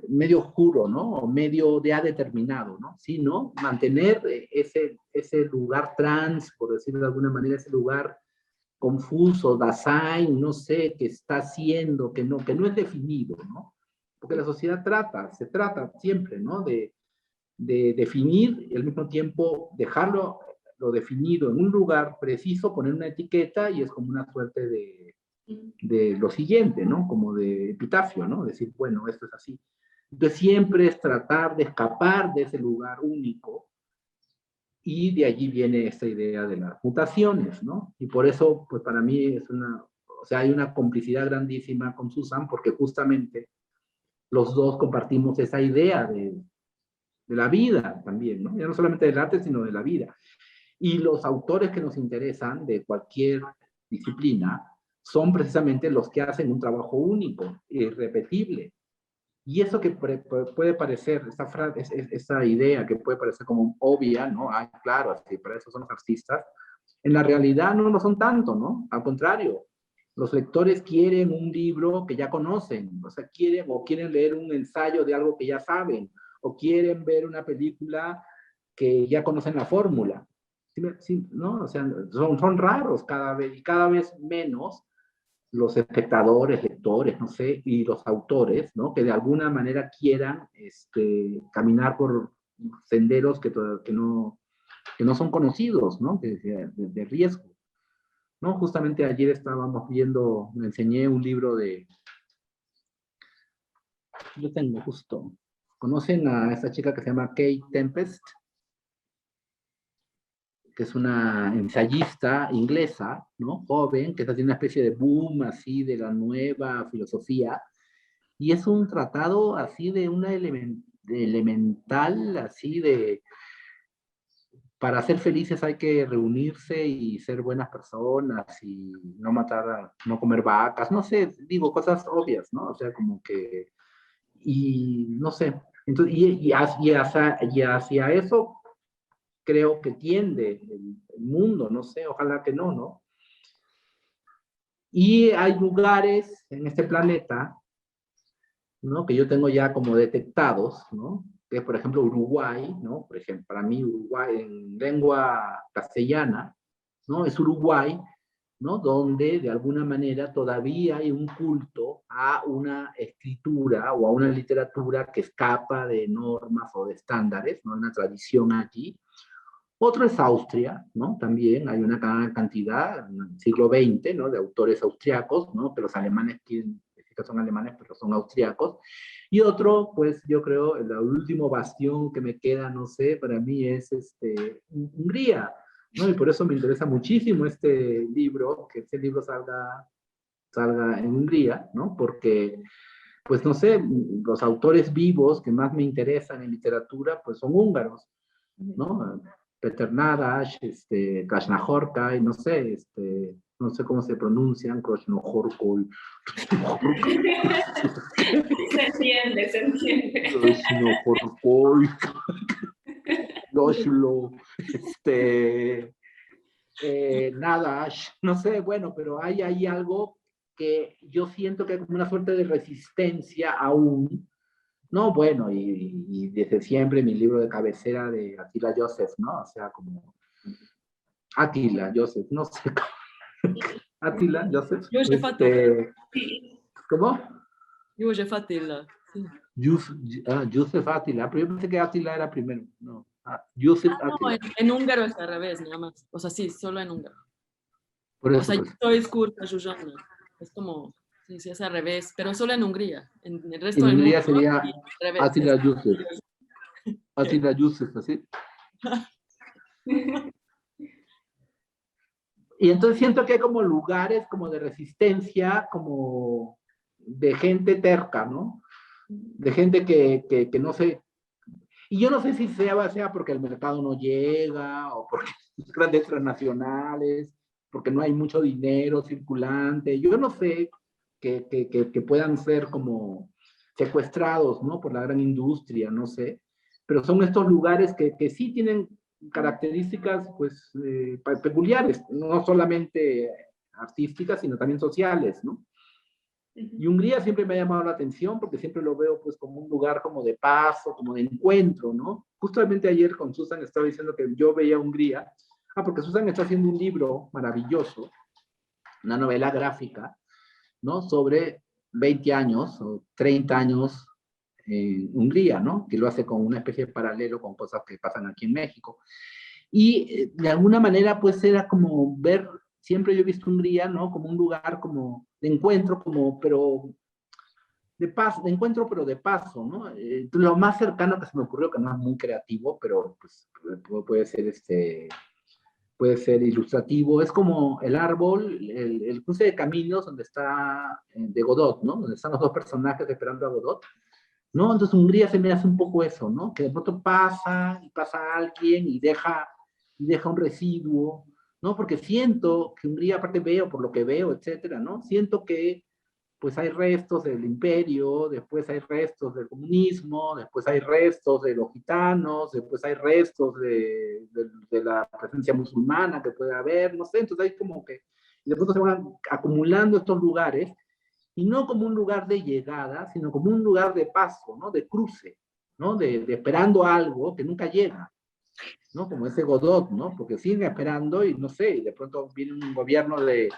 medio oscuro, ¿no? O medio ya determinado, ¿no? Sino mantener ese lugar trans, por decirlo de alguna manera, ese lugar confuso, Dasein, no sé, que está haciendo, que no es definido, ¿no? Porque la sociedad se trata siempre, ¿no? De definir y al mismo tiempo dejarlo lo definido en un lugar preciso, poner una etiqueta y es como una suerte de lo siguiente, ¿no? Como de epitafio, ¿no? Decir, bueno, esto es así. Entonces siempre es tratar de escapar de ese lugar único y de allí viene esta idea de las mutaciones, ¿no? Y por eso, pues para mí es o sea, hay una complicidad grandísima con Susan porque justamente los dos compartimos esa idea de la vida también, ¿no? Ya no solamente del arte, sino de la vida. Y los autores que nos interesan de cualquier disciplina son precisamente los que hacen un trabajo único, irrepetible. Y eso que puede parecer, esa idea que puede parecer como obvia, ¿no? Ah, claro, así, para eso son los artistas. En la realidad no lo son tanto, ¿no? Al contrario, los lectores quieren un libro que ya conocen, o sea, quieren leer un ensayo de algo que ya saben, o quieren ver una película que ya conocen la fórmula. ¿Sí, ¿no? O sea, son raros cada vez menos los espectadores, lectores, no sé, y los autores, ¿no? Que de alguna manera quieran caminar por senderos que no son conocidos, ¿no? De riesgo, ¿no? Justamente ayer estábamos viendo, me enseñé un libro yo tengo justo, ¿conocen a esta chica que se llama Kate Tempest? Que es una ensayista inglesa, ¿no? Joven, que está haciendo una especie de boom así de la nueva filosofía, y es un tratado así de una elemental, así de, para ser felices hay que reunirse y ser buenas personas y no matar, no comer vacas, no sé, digo cosas obvias, ¿no? O sea, como que, y no sé, entonces, y hacia eso creo que tiende el mundo, no sé, ojalá que no, ¿no? Y hay lugares en este planeta, ¿no? Que yo tengo ya como detectados, ¿no? Que es, por ejemplo, Uruguay, ¿no? Por ejemplo, para mí Uruguay en lengua castellana, ¿no? Es Uruguay, ¿no? Donde de alguna manera todavía hay un culto a una escritura o a una literatura que escapa de normas o de estándares, ¿no? Hay una tradición allí. Otro es Austria, ¿no? También hay una gran cantidad, en el siglo XX, ¿no? De autores austriacos, ¿no? Que los alemanes quieren decir que son alemanes, pero son austriacos. Y otro, pues yo creo, el último bastión que me queda, no sé, para mí es Hungría, ¿no? Y por eso me interesa muchísimo este libro, que este libro salga en Hungría, ¿no? Porque pues no sé, los autores vivos que más me interesan en literatura, pues son húngaros, ¿no? Peter Nadaš, Krasznahorkai, no sé cómo se pronuncian, Krasznahorkai. Se entiende, se entiende. Krasznahorkai. Loslo, Nadaš, no sé, bueno, pero hay ahí algo que yo siento que hay como una suerte de resistencia aún, ¿no? Bueno, y desde siempre mi libro de cabecera de Attila József, ¿no? O sea, como Attila József, no sé cómo. Attila József. József Attila. ¿Cómo? József Attila. Sí. József Attila, pero yo pensé que Attila era primero, no. József No, Attila. en húngaro es al revés, nada más. O sea, sí, solo en húngaro. Por eso, O sea, yo pues. soy Skurka Zsuzsanna. Es como, sí, sí, es al revés, pero solo en Hungría. En el resto En del Hungría mundo, sería sí, al revés. Attila József. Attila József, así. Y entonces siento que hay como lugares como de resistencia, como de gente terca, ¿no? De gente que no sé. Y yo no sé si sea porque el mercado no llega, o porque son grandes transnacionales, porque no hay mucho dinero circulante. Yo no sé que puedan ser como secuestrados, ¿no? Por la gran industria, no sé. Pero son estos lugares que sí tienen características, pues, peculiares, no solamente artísticas, sino también sociales, ¿no? Y Hungría siempre me ha llamado la atención porque siempre lo veo pues como un lugar como de paso, como de encuentro, ¿no? Justamente ayer con Susan estaba diciendo que yo veía Hungría, porque Susan está haciendo un libro maravilloso, una novela gráfica, ¿no? Sobre 20 años o 30 años en Hungría, ¿no? Que lo hace con una especie de paralelo con cosas que pasan aquí en México. Y de alguna manera pues era como ver, siempre yo he visto Hungría, ¿no? Como un lugar como de encuentro, como, pero de paso, de encuentro, pero de paso, ¿no? Lo más cercano que se me ocurrió, que no es muy creativo, pero pues puede ser ilustrativo, es como el árbol, el cruce de caminos donde está de Godot, ¿no? Donde están los dos personajes esperando a Godot, ¿no? Entonces Hungría se me hace un poco eso, ¿no? Que de pronto pasa, y pasa alguien y deja un residuo, ¿no? Porque siento que Hungría, aparte veo, por lo que veo, etcétera, ¿no? Siento que pues hay restos del imperio, después hay restos del comunismo, después hay restos de los gitanos, después hay restos de la presencia musulmana que puede haber, no sé, entonces hay como que, y de pronto se van acumulando estos lugares, y no como un lugar de llegada, sino como un lugar de paso, ¿no? De cruce, ¿no? De esperando algo que nunca llega, ¿no? Como ese Godot, ¿no? Porque siguen esperando y no sé, y de pronto viene un gobierno de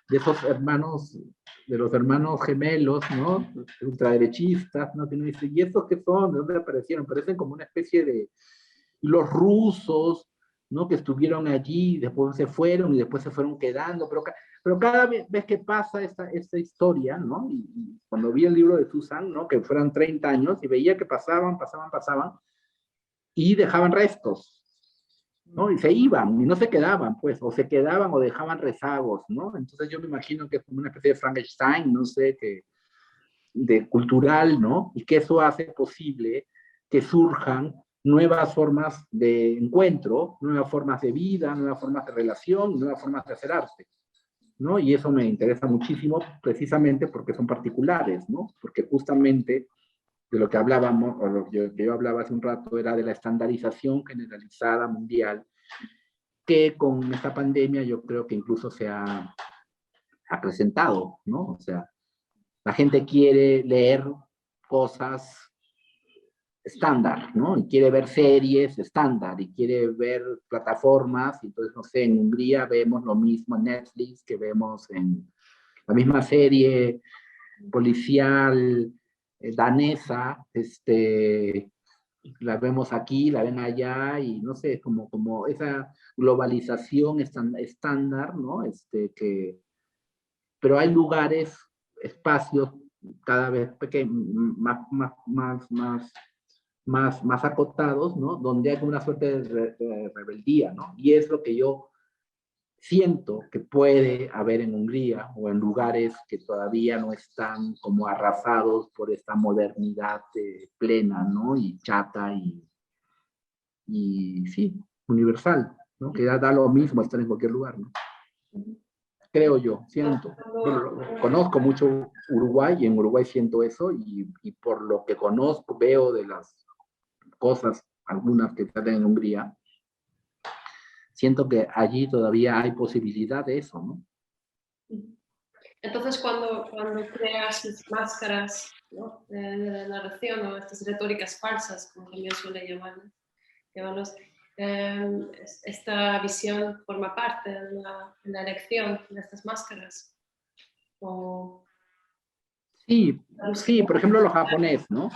esos hermanos, de los hermanos gemelos, ¿no? Ultraderechistas, ¿no? Que uno dice, ¿y estos qué son? ¿De dónde aparecieron? Parecen como una especie de los rusos, ¿no? Que estuvieron allí, después se fueron y después se fueron quedando, pero cada vez que pasa esta historia, ¿no? Y cuando vi el libro de Susan, ¿no? Que fueran 30 años y veía que pasaban y dejaban restos, ¿no? Y se iban, y no se quedaban, pues, o se quedaban o dejaban rezagos, ¿no? Entonces yo me imagino que es como una especie de Frankenstein, no sé, de cultural, ¿no? Y que eso hace posible que surjan nuevas formas de encuentro, nuevas formas de vida, nuevas formas de relación, nuevas formas de hacer arte, ¿no? Y eso me interesa muchísimo precisamente porque son particulares, ¿no? Porque justamente de lo que hablábamos, o lo que yo hablaba hace un rato, era de la estandarización generalizada mundial, que con esta pandemia yo creo que incluso se ha acrecentado, ¿no? O sea, la gente quiere leer cosas estándar, ¿no? Y quiere ver series estándar, y quiere ver plataformas, y entonces, no sé, en Hungría vemos lo mismo en Netflix que vemos en la misma serie policial danesa, la vemos aquí, la ven allá, y no sé, como esa globalización estándar, ¿no? Pero hay lugares, espacios cada vez más acotados, ¿no? Donde hay una suerte de rebeldía, ¿no? Y es lo que yo siento que puede haber en Hungría o en lugares que todavía no están como arrasados por esta modernidad plena, ¿no? Y chata y sí, universal, ¿no? Que da lo mismo estar en cualquier lugar, ¿no? Creo yo, siento. Bueno, conozco mucho Uruguay y en Uruguay siento eso y por lo que conozco, veo de las cosas, algunas que se hacen en Hungría, siento que allí todavía hay posibilidad de eso, ¿no? Entonces, cuando creas las máscaras, ¿no?, de narración o estas retóricas falsas, como también suele llamarlos, esta visión forma parte de la elección de estas máscaras. O... Sí, sí, por ejemplo, lo japonés, ¿no?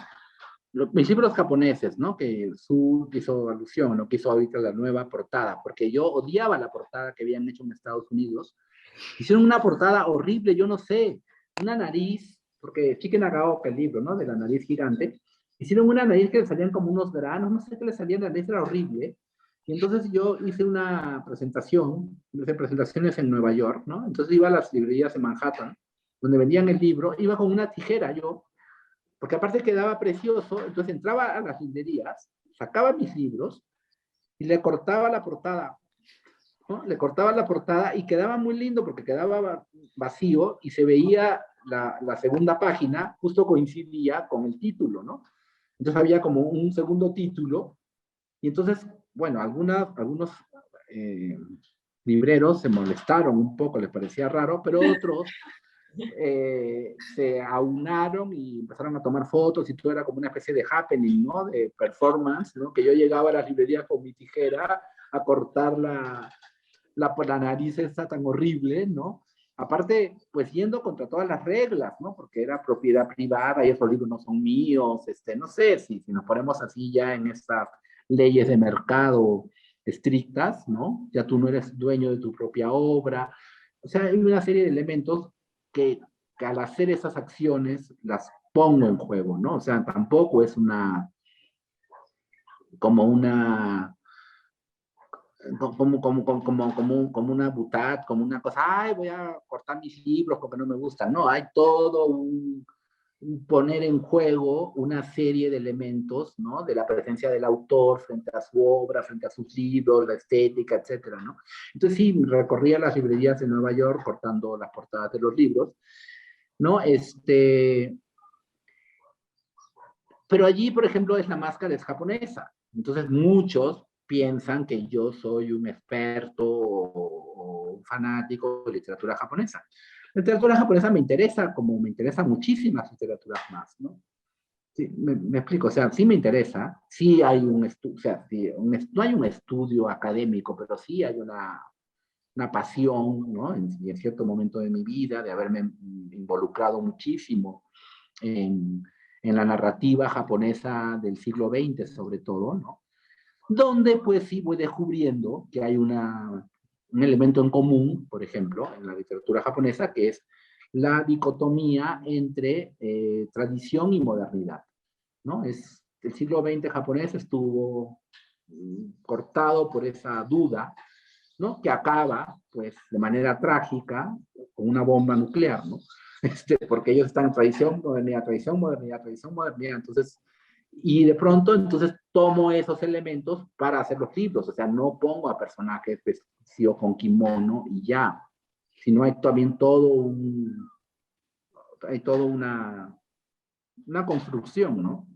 Mis libros japoneses, ¿no? Que Su hizo alusión, ¿no? Que hizo ahorita la nueva portada, porque yo odiaba la portada que habían hecho en Estados Unidos. Hicieron una portada horrible, yo no sé, una nariz, porque Chicken Nagaoka, el libro, ¿no? De la nariz gigante, hicieron una nariz que le salían como unos granos, no sé qué le salía, la nariz era horrible. Y entonces yo hice una presentación, hice presentaciones en Nueva York, ¿no? Entonces iba a las librerías de Manhattan, donde vendían el libro, iba con una tijera yo, porque aparte quedaba precioso, entonces entraba a las librerías, sacaba mis libros y le cortaba la portada, ¿no? Le cortaba la portada y quedaba muy lindo porque quedaba vacío y se veía la segunda página, justo coincidía con el título, ¿no? Entonces había como un segundo título y entonces, bueno, algunos libreros se molestaron un poco, les parecía raro, pero otros se aunaron y empezaron a tomar fotos y todo era como una especie de happening, ¿no? De performance, ¿no? Que yo llegaba a la librería con mi tijera a cortar la nariz esa tan horrible, ¿no? Aparte, pues yendo contra todas las reglas, ¿no? Porque era propiedad privada y esos libros no son míos, no sé si nos ponemos así ya en estas leyes de mercado estrictas, ¿no? Ya tú no eres dueño de tu propia obra. O sea, hay una serie de elementos que al hacer esas acciones las pongo en juego, ¿no? O sea, tampoco es como una una butad, como una cosa, ay, voy a cortar mis libros porque no me gustan. No, hay todo un poner en juego una serie de elementos, ¿no? De la presencia del autor frente a su obra, frente a sus libros, la estética, etcétera, ¿no? Entonces sí, recorría las librerías de Nueva York cortando las portadas de los libros, ¿no? Pero allí, por ejemplo, la máscara es japonesa. Entonces muchos piensan que yo soy un experto o un fanático de literatura japonesa. La literatura japonesa me interesa, como me interesa muchísimas literaturas más, ¿no? Sí, me explico, o sea, sí me interesa, sí hay un estudio, o sea, sí, no hay un estudio académico, pero sí hay una pasión, ¿no? En cierto momento de mi vida, de haberme involucrado muchísimo en la narrativa japonesa del siglo XX, sobre todo, ¿no? Donde pues sí voy descubriendo que hay un elemento en común, por ejemplo, en la literatura japonesa, que es la dicotomía entre tradición y modernidad, ¿no? El siglo XX japonés estuvo cortado por esa duda, ¿no? Que acaba, pues, de manera trágica con una bomba nuclear, ¿no? Porque ellos están en tradición, modernidad, tradición, modernidad, tradición, modernidad. Entonces, y de pronto, entonces tomo esos elementos para hacer los libros. O sea, no pongo a personajes vestidos con kimono y ya, sino hay también hay toda una construcción, ¿no?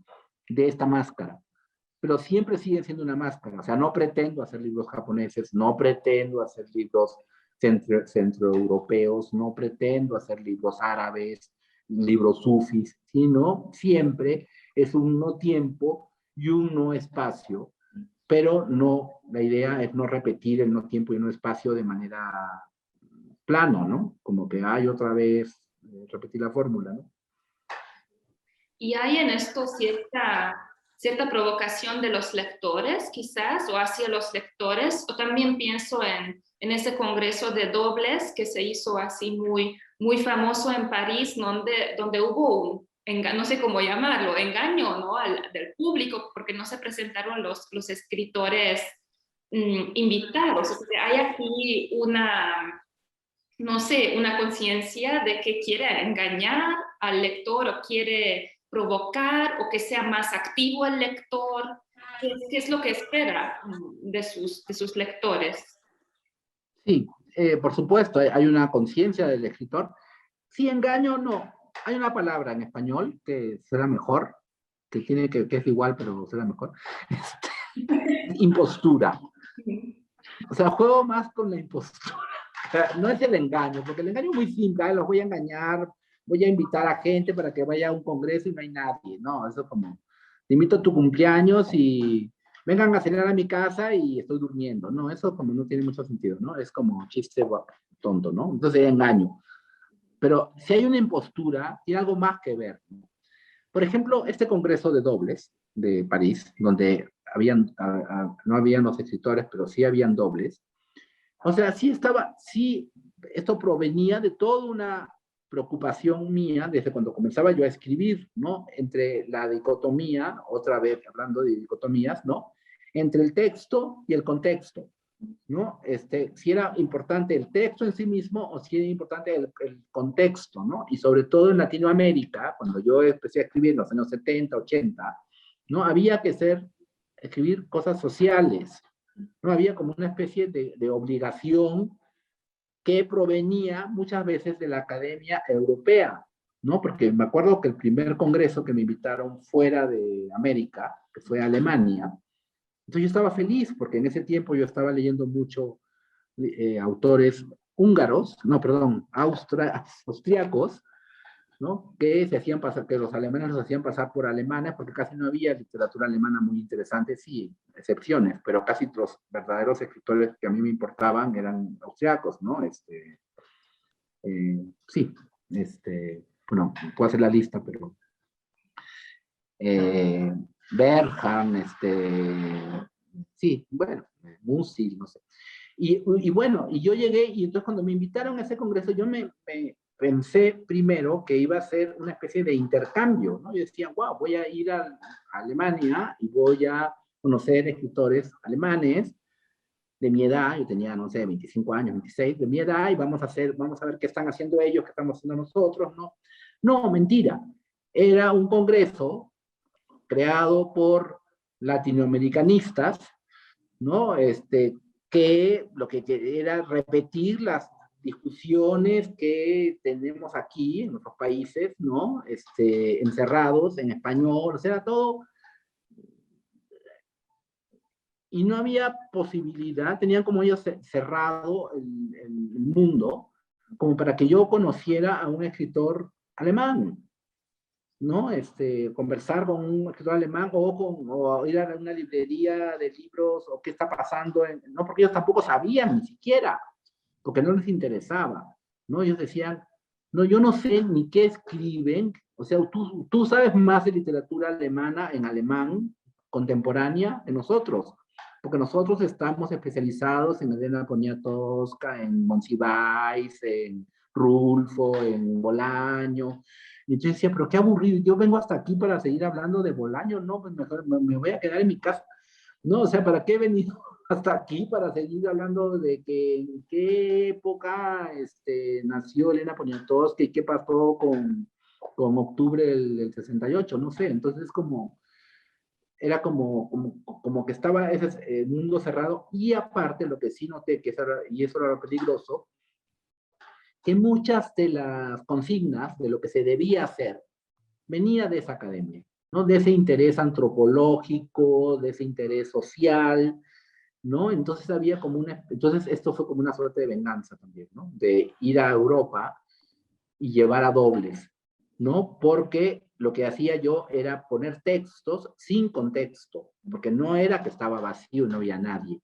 De esta máscara. Pero siempre sigue siendo una máscara. O sea, no pretendo hacer libros japoneses, no pretendo hacer libros centroeuropeos, no pretendo hacer libros árabes, libros sufis, sino siempre es un no tiempo y un no espacio, pero no, la idea es no repetir el no tiempo y no espacio de manera plano, ¿no? Como que hay otra vez, repetir la fórmula, ¿no? Y hay en esto cierta provocación de los lectores, quizás, o hacia los lectores, o también pienso en ese congreso de dobles que se hizo así muy, muy famoso en París, donde hubo un, no sé cómo llamarlo, engaño, ¿no? del público, porque no se presentaron los escritores invitados. O sea, hay aquí una, no sé, una conciencia de que quiere engañar al lector o quiere provocar o que sea más activo el lector. ¿Qué es lo que espera de sus lectores? Sí, por supuesto, hay una conciencia del escritor. Sí, engaño, no. Hay una palabra en español que será mejor, que es igual, pero será mejor. Impostura. O sea, juego más con la impostura. O sea, no es el engaño, porque el engaño es muy simple, los voy a engañar, voy a invitar a gente para que vaya a un congreso y no hay nadie. No, eso como, te invito a tu cumpleaños y vengan a cenar a mi casa y estoy durmiendo. No, eso como no tiene mucho sentido, ¿no? Es como chiste tonto, ¿no? Entonces engaño. Pero si hay una impostura, tiene algo más que ver, ¿no? Por ejemplo, este congreso de dobles de París, donde no habían los escritores, pero sí habían dobles. O sea, sí, esto provenía de toda una preocupación mía desde cuando comenzaba yo a escribir, ¿no? Entre la dicotomía, otra vez hablando de dicotomías, ¿no? Entre el texto y el contexto, ¿no? Si era importante el texto en sí mismo o si era importante el contexto, ¿no? Y sobre todo en Latinoamérica, cuando yo empecé a escribir en los años 70, 80, ¿no? Había que escribir cosas sociales, ¿no? Había como una especie de obligación que provenía muchas veces de la academia europea, ¿no? Porque me acuerdo que el primer congreso que me invitaron fuera de América, que fue a Alemania, entonces yo estaba feliz porque en ese tiempo yo estaba leyendo mucho autores húngaros, no, perdón, austriacos, ¿no? Que se hacían pasar, que los alemanes los hacían pasar por alemanes porque casi no había literatura alemana muy interesante, sí, excepciones, pero casi los verdaderos escritores que a mí me importaban eran austriacos, ¿no? Sí, bueno, puedo hacer la lista, pero Berghan, sí, bueno, Musil, no sé. Y bueno, y yo llegué, y entonces cuando me invitaron a ese congreso, yo me pensé primero que iba a ser una especie de intercambio, ¿no? Yo decía, wow, voy a ir a Alemania y voy a conocer escritores alemanes de mi edad, yo tenía, no sé, 25 años, 26, de mi edad, y vamos a ver qué están haciendo ellos, qué estamos haciendo nosotros, ¿no? No, mentira. Era un congreso creado por latinoamericanistas, ¿no? Que lo que era repetir las discusiones que tenemos aquí en nuestros países, ¿no? Encerrados en español, o sea, todo. Y no había posibilidad, tenían como ellos cerrado el mundo, como para que yo conociera a un escritor alemán, ¿no? Conversar con un escritor alemán o ir a una librería de libros o qué está pasando, no, porque ellos tampoco sabían ni siquiera, porque no les interesaba, ¿no? Ellos decían, no, yo no sé ni qué escriben, o sea, tú sabes más de literatura alemana en alemán contemporánea que nosotros, porque nosotros estamos especializados en Elena Poniatowska, en Monsiváis, en Rulfo, en Bolaño. Y yo decía, pero qué aburrido, yo vengo hasta aquí para seguir hablando de Bolaño, no, pues mejor me voy a quedar en mi casa. No, o sea, ¿para qué he venido hasta aquí para seguir hablando de que en qué época nació Elena Poniatowska y qué pasó con octubre del 68? No sé, entonces era como que estaba ese mundo cerrado, y aparte lo que sí noté, y eso era lo peligroso, que muchas de las consignas de lo que se debía hacer venía de esa academia, ¿no? De ese interés antropológico, de ese interés social, ¿no? Entonces entonces esto fue como una suerte de venganza también, ¿no? De ir a Europa y llevar a dobles, ¿no? Porque lo que hacía yo era poner textos sin contexto, porque no era que estaba vacío y no había nadie.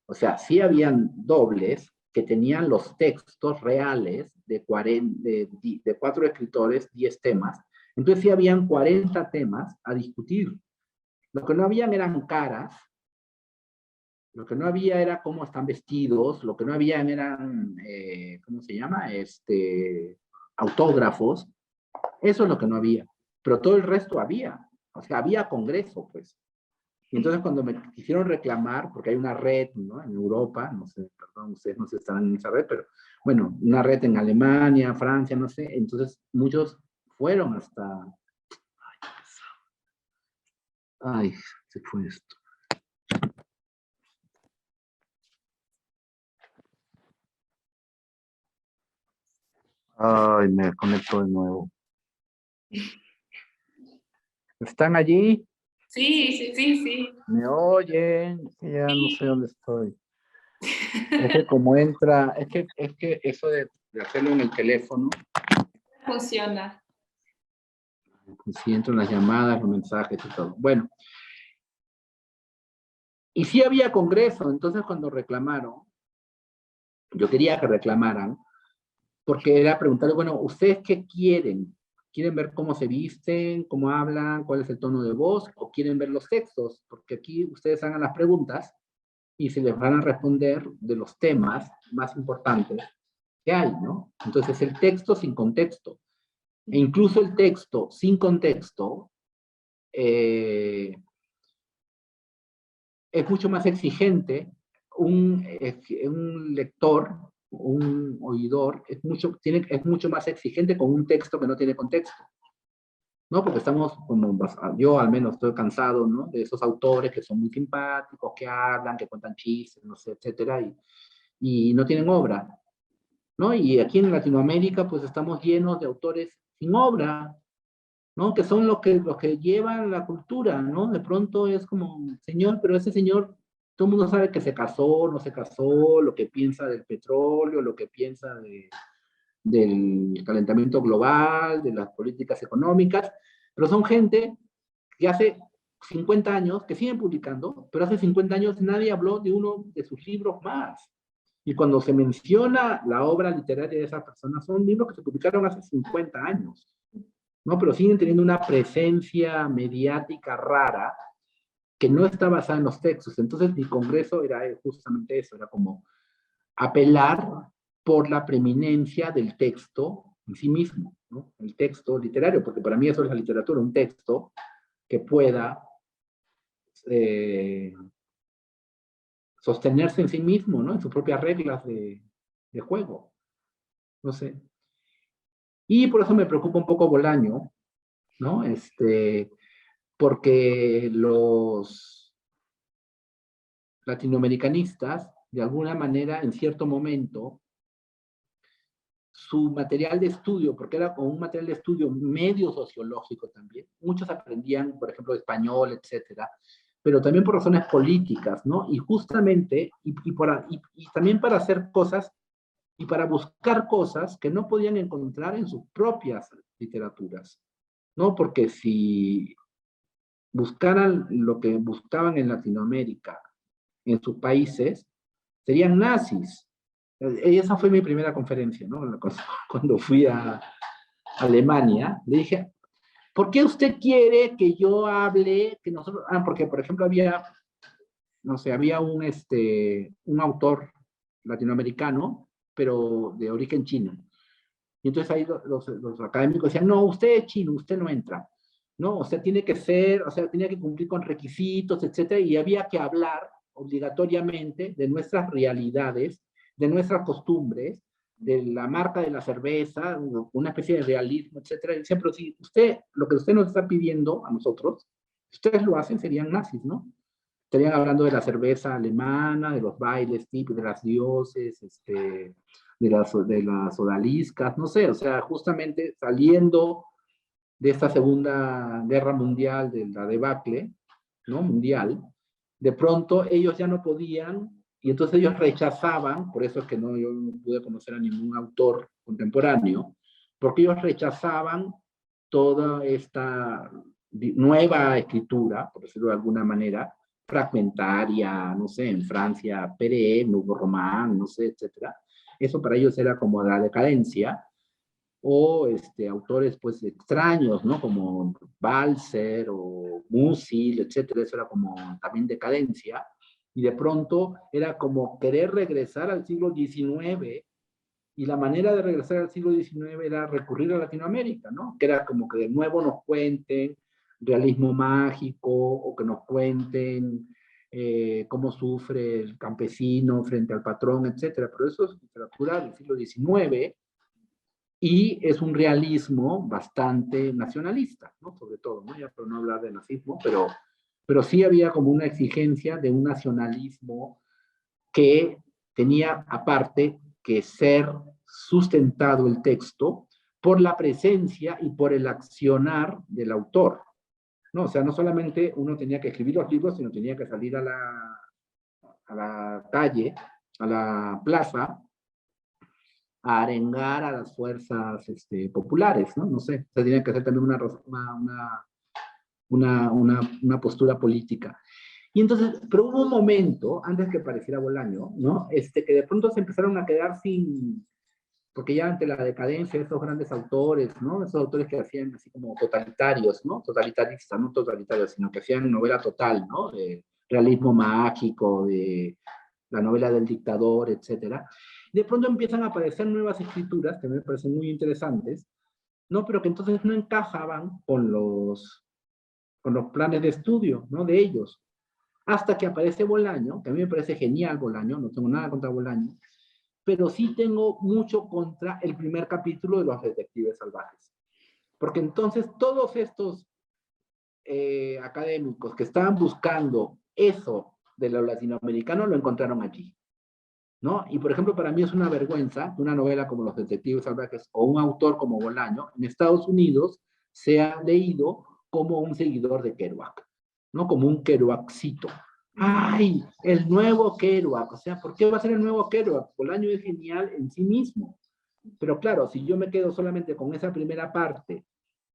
O sea, sí habían dobles que tenían los textos reales de 4 escritores, 10 temas. Entonces sí habían 40 temas a discutir. Lo que no habían eran caras, lo que no había era cómo están vestidos, lo que no había eran, ¿cómo se llama? Autógrafos. Eso es lo que no había. Pero todo el resto había. O sea, había congreso, pues. Y entonces cuando me quisieron reclamar, porque hay una red, ¿no? En Europa, no sé, perdón, ustedes no sé si están en esa red, pero bueno, una red en Alemania, Francia, no sé, entonces muchos fueron hasta... Ay, se fue esto. Ay, me conecto de nuevo. ¿Están allí? Sí, sí, sí, sí. ¿Me oyen? Ya no sé dónde estoy. Es que como entra, es que eso de hacerlo en el teléfono, Funciona. pues sí entran las llamadas, los mensajes y todo. Bueno, y sí había congreso, entonces cuando reclamaron, yo quería que reclamaran, porque era preguntarle, bueno, ¿ustedes qué quieren? ¿Quieren ver cómo se visten, cómo hablan, cuál es el tono de voz, o quieren ver los textos? Porque aquí ustedes hagan las preguntas y se les van a responder de los temas más importantes que hay, ¿no? Entonces, el texto sin contexto, e incluso el texto sin contexto, es mucho más exigente. Un lector, un oidor, es mucho más exigente con un texto que no tiene contexto, ¿no? Porque estamos, como yo al menos estoy cansado, ¿no? De esos autores que son muy simpáticos, que hablan, que cuentan chistes, no sé, etcétera, y no tienen obra, ¿no? Y aquí en Latinoamérica, pues estamos llenos de autores sin obra, ¿no? Que son los que llevan la cultura, ¿no? De pronto es como, señor, pero ese señor, todo el mundo sabe que se casó, no se casó, lo que piensa del petróleo, lo que piensa del calentamiento global, de las políticas económicas, pero son gente que hace 50 años, que siguen publicando, pero hace 50 años nadie habló de uno de sus libros más. Y cuando se menciona la obra literaria de esa persona, son libros que se publicaron hace 50 años, ¿no? Pero siguen teniendo una presencia mediática rara que no está basada en los textos. Entonces mi congreso era justamente eso, era como apelar por la preeminencia del texto en sí mismo, ¿no? El texto literario, porque para mí eso es la literatura, un texto que pueda eh, sostenerse en sí mismo, ¿no? En sus propias reglas de juego, no sé. Y por eso me preocupa un poco Bolaño, ¿no? Porque los latinoamericanistas, de alguna manera, en cierto momento, su material de estudio, porque era como un material de estudio medio sociológico también, muchos aprendían, por ejemplo, español, etcétera, pero también por razones políticas, ¿no? Y justamente, y también para hacer cosas, y para buscar cosas que no podían encontrar en sus propias literaturas, ¿no? Porque si buscaran lo que buscaban en Latinoamérica, en sus países, serían nazis. Esa fue mi primera conferencia, ¿no? Cuando fui a Alemania, le dije, ¿por qué usted quiere que yo hable, que nosotros, porque por ejemplo había, no sé, había un autor latinoamericano, pero de origen chino. Y entonces ahí los académicos decían, no, usted es chino, usted no entra, ¿no? O sea, tiene que ser, o sea, tenía que cumplir con requisitos, etcétera, y había que hablar obligatoriamente de nuestras realidades, de nuestras costumbres, de la marca de la cerveza, una especie de realismo, etcétera. Y decían, pero si usted, lo que usted nos está pidiendo a nosotros, si ustedes lo hacen, serían nazis, ¿no? Estarían hablando de la cerveza alemana, de los bailes típicos, de las dioses, de las odaliscas, no sé, o sea, justamente saliendo de esta Segunda Guerra Mundial, de la debacle, ¿no? Mundial, de pronto ellos ya no podían, y entonces ellos rechazaban, por eso es que yo no pude conocer a ningún autor contemporáneo, porque ellos rechazaban toda esta nueva escritura, por decirlo de alguna manera, fragmentaria, no sé, en Francia, Peré, Hugo Román, no sé, etcétera. Eso para ellos era como la decadencia, o autores pues extraños, ¿no? Como Balzer o Musil, etcétera, eso era como también decadencia, y de pronto era como querer regresar al siglo XIX, y la manera de regresar al siglo XIX era recurrir a Latinoamérica, ¿no? Que era como que de nuevo nos cuenten realismo mágico, o que nos cuenten cómo sufre el campesino frente al patrón, etcétera. Pero eso es literatura del siglo XIX, y es un realismo bastante nacionalista, ¿no? Sobre todo, ¿no? Ya por no hablar de nazismo, pero sí había como una exigencia de un nacionalismo que tenía aparte que ser sustentado el texto por la presencia y por el accionar del autor, ¿no? O sea, no solamente uno tenía que escribir los libros, sino tenía que salir a la calle, a la plaza, a arengar a las fuerzas populares, ¿no? No sé, se tenía que hacer también una postura política. Y entonces, pero hubo un momento, antes que apareciera Bolaño, ¿no? Que de pronto se empezaron a quedar sin, porque ya ante la decadencia de esos grandes autores, ¿no? Esos autores que hacían así como totalitarios, ¿no? Totalitaristas, no totalitarios, sino que hacían novela total, ¿no? De realismo mágico, de la novela del dictador, etcétera. De pronto empiezan a aparecer nuevas escrituras que me parecen muy interesantes, ¿no? Pero que entonces no encajaban con los planes de estudio, ¿no? De ellos. Hasta que aparece Bolaño, que a mí me parece genial Bolaño, no tengo nada contra Bolaño, pero sí tengo mucho contra el primer capítulo de Los Detectives Salvajes. Porque entonces todos estos académicos que estaban buscando eso de lo latinoamericano lo encontraron allí, ¿no? Y por ejemplo, para mí es una vergüenza que una novela como Los Detectives Salvajes o un autor como Bolaño en Estados Unidos sea leído como un seguidor de Kerouac, ¿no? Como un Kerouacito. ¡Ay! El nuevo Kerouac. O sea, ¿por qué va a ser el nuevo Kerouac? Bolaño es genial en sí mismo. Pero claro, si yo me quedo solamente con esa primera parte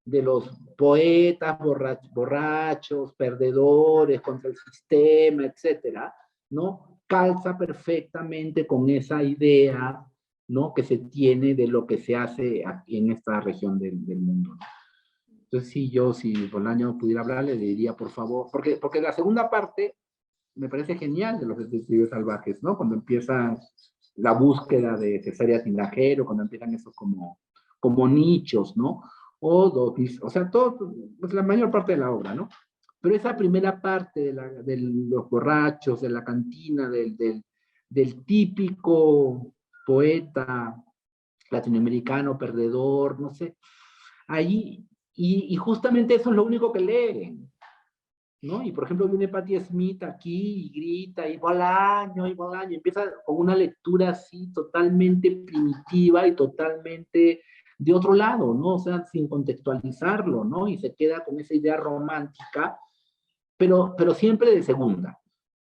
de los poetas borrachos, perdedores, contra el sistema, etcétera, ¿no? Calza perfectamente con esa idea, ¿no? Que se tiene de lo que se hace aquí en esta región del mundo, ¿no? Entonces, sí, yo, si Bolaño pudiera hablar, le diría, por favor, porque la segunda parte me parece genial de Los Detectives Salvajes, ¿no? Cuando empieza la búsqueda de Cesárea Tinajero, cuando empiezan esos como nichos, ¿no? O sea, todo, pues la mayor parte de la obra, ¿no? Pero esa primera parte de los borrachos, de la cantina, del típico poeta latinoamericano, perdedor, no sé, ahí, y justamente eso es lo único que leen, ¿no? Y por ejemplo viene Patti Smith aquí y grita, y Bolaño, empieza con una lectura así totalmente primitiva y totalmente de otro lado, ¿no? O sea, sin contextualizarlo, ¿no? Y se queda con esa idea romántica, pero siempre de segunda,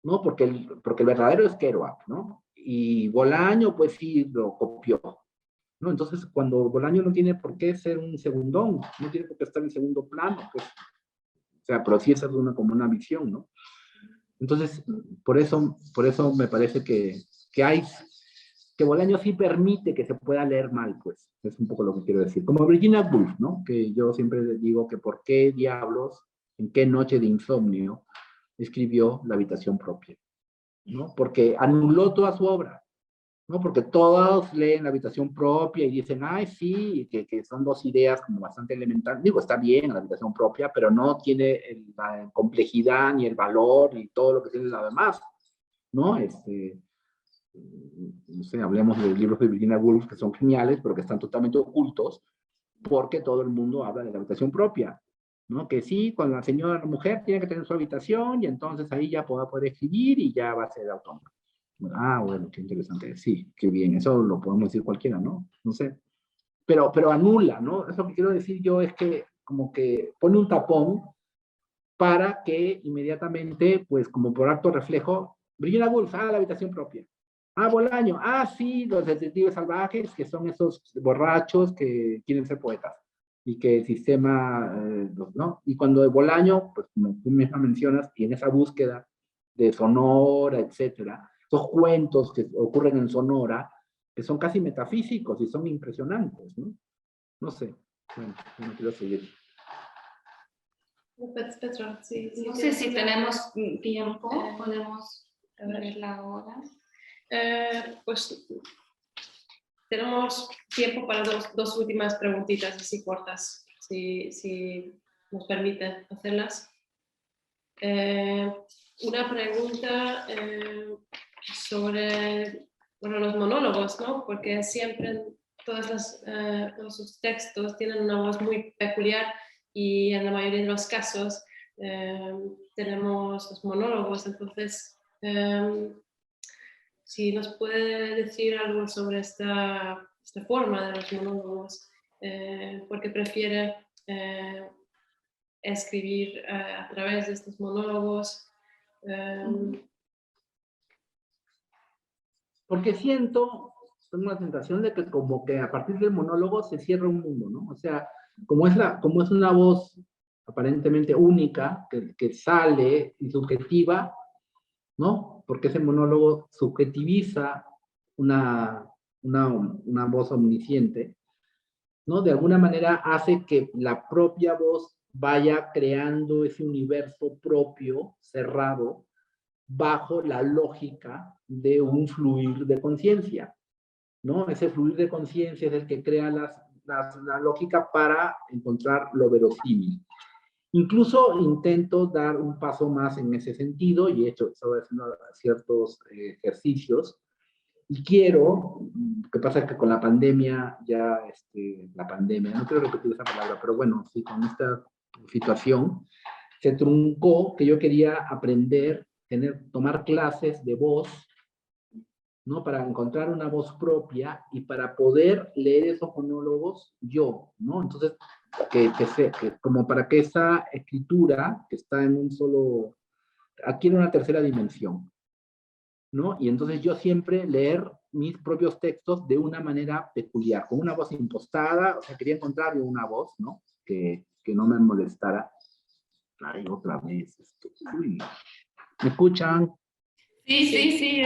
¿no? Porque el verdadero es Kerouac, ¿no? Y Bolaño, pues sí, lo copió, ¿no? Entonces, cuando Bolaño no tiene por qué ser un segundón, no tiene por qué estar en segundo plano, pues, o sea, pero sí esa es como una visión, ¿no? Entonces, por eso me parece que Bolaño sí permite que se pueda leer mal, pues, es un poco lo que quiero decir. Como Virginia Woolf, ¿no? Que yo siempre digo que por qué diablos, en qué noche de insomnio, escribió La habitación propia, ¿no? Porque anuló toda su obra, ¿no? Porque todos leen La habitación propia y dicen, ay, sí, que son dos ideas como bastante elementales. Digo, está bien La habitación propia, pero no tiene la complejidad ni el valor ni todo lo que tiene la demás, ¿no? No sé, hablemos de libros de Virginia Woolf que son geniales, pero que están totalmente ocultos porque todo el mundo habla de la habitación propia, ¿no? Que sí, cuando la mujer tiene que tener su habitación y entonces ahí ya podrá poder escribir y ya va a ser autónoma. Ah, bueno, qué interesante. Sí, qué bien. Eso lo podemos decir cualquiera, ¿no? No sé. Pero anula, ¿no? Eso que quiero decir yo es que como que pone un tapón para que inmediatamente, pues como por acto reflejo, Virginia Woolf, la habitación propia. Bolaño, sí, Los Detectives Salvajes, que son esos borrachos que quieren ser poetas y que el sistema, ¿no? Y cuando Bolaño, pues como tú misma mencionas, tiene esa búsqueda de Sonora, etcétera, esos cuentos que ocurren en Sonora, que son casi metafísicos y son impresionantes, ¿no? No sé, bueno, no quiero seguir. Petra, sí, no sé si tenemos tiempo, podemos ver la hora. Pues tenemos tiempo para dos últimas preguntitas así cortas. Si nos permite hacerlas. Una pregunta sobre los monólogos, ¿no? Porque siempre todos sus textos tienen una voz muy peculiar y en la mayoría de los casos tenemos los monólogos. Entonces, si nos puede decir algo sobre esta forma de los monólogos, porque prefiere escribir a través de estos monólogos. Porque tengo la sensación de que como que a partir del monólogo se cierra un mundo, ¿no? O sea, como es una voz aparentemente única, que sale y subjetiva, ¿no? Porque ese monólogo subjetiviza una voz omnisciente, ¿no? De alguna manera hace que la propia voz vaya creando ese universo propio, cerrado, bajo la lógica de un fluir de conciencia, ¿no? Ese fluir de conciencia es el que crea la lógica para encontrar lo verosímil. Incluso intento dar un paso más en ese sentido y he hecho ciertos ejercicios. Y quiero, lo que pasa es que con la pandemia ya, no quiero repetir esa palabra, pero bueno, sí, con esta situación se truncó que yo quería aprender, tomar clases de voz, ¿no? Para encontrar una voz propia y para poder leer esos monólogos yo, ¿no? Entonces, como para que esa escritura, que está en un solo, adquiere una tercera dimensión, ¿no? Y entonces yo siempre leer mis propios textos de una manera peculiar, con una voz impostada, o sea, quería encontrar una voz, ¿no? Que no me molestara. Ay, otra vez. Uy. ¿Me escuchan? Sí.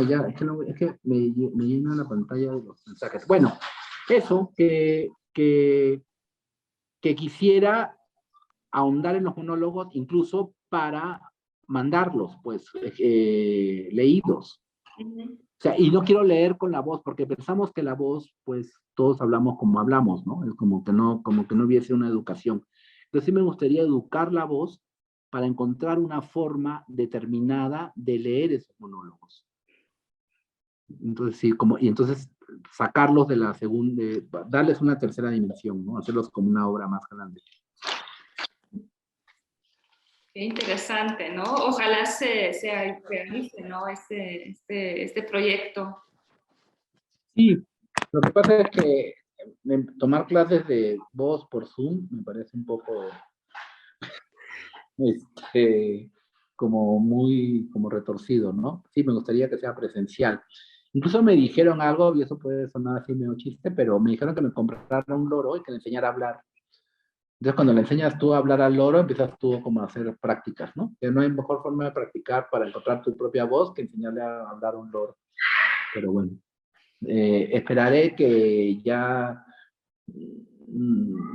Ya, es que me llena la pantalla de los mensajes. Bueno, eso, que quisiera ahondar en los monólogos, incluso para mandarlos, pues, leídos. O sea, y no quiero leer con la voz, porque pensamos que la voz, pues, todos hablamos como hablamos, ¿no? Es como que no hubiese una educación. Entonces sí me gustaría educar la voz para encontrar una forma determinada de leer esos monólogos. Entonces sí, y entonces sacarlos de la segunda, darles una tercera dimensión, ¿no? Hacerlos como una obra más grande. Qué interesante, ¿no? Ojalá se realice, ¿no? Este proyecto. Sí, lo que pasa es que tomar clases de voz por Zoom me parece un poco como muy retorcido, ¿no? Sí, me gustaría que sea presencial. Incluso me dijeron algo, y eso puede sonar así medio chiste, pero me dijeron que me comprara un loro y que le enseñara a hablar. Entonces, cuando le enseñas tú a hablar al loro, empiezas tú como a hacer prácticas, ¿no? Que no hay mejor forma de practicar para encontrar tu propia voz que enseñarle a hablar a un loro. Pero bueno, esperaré que ya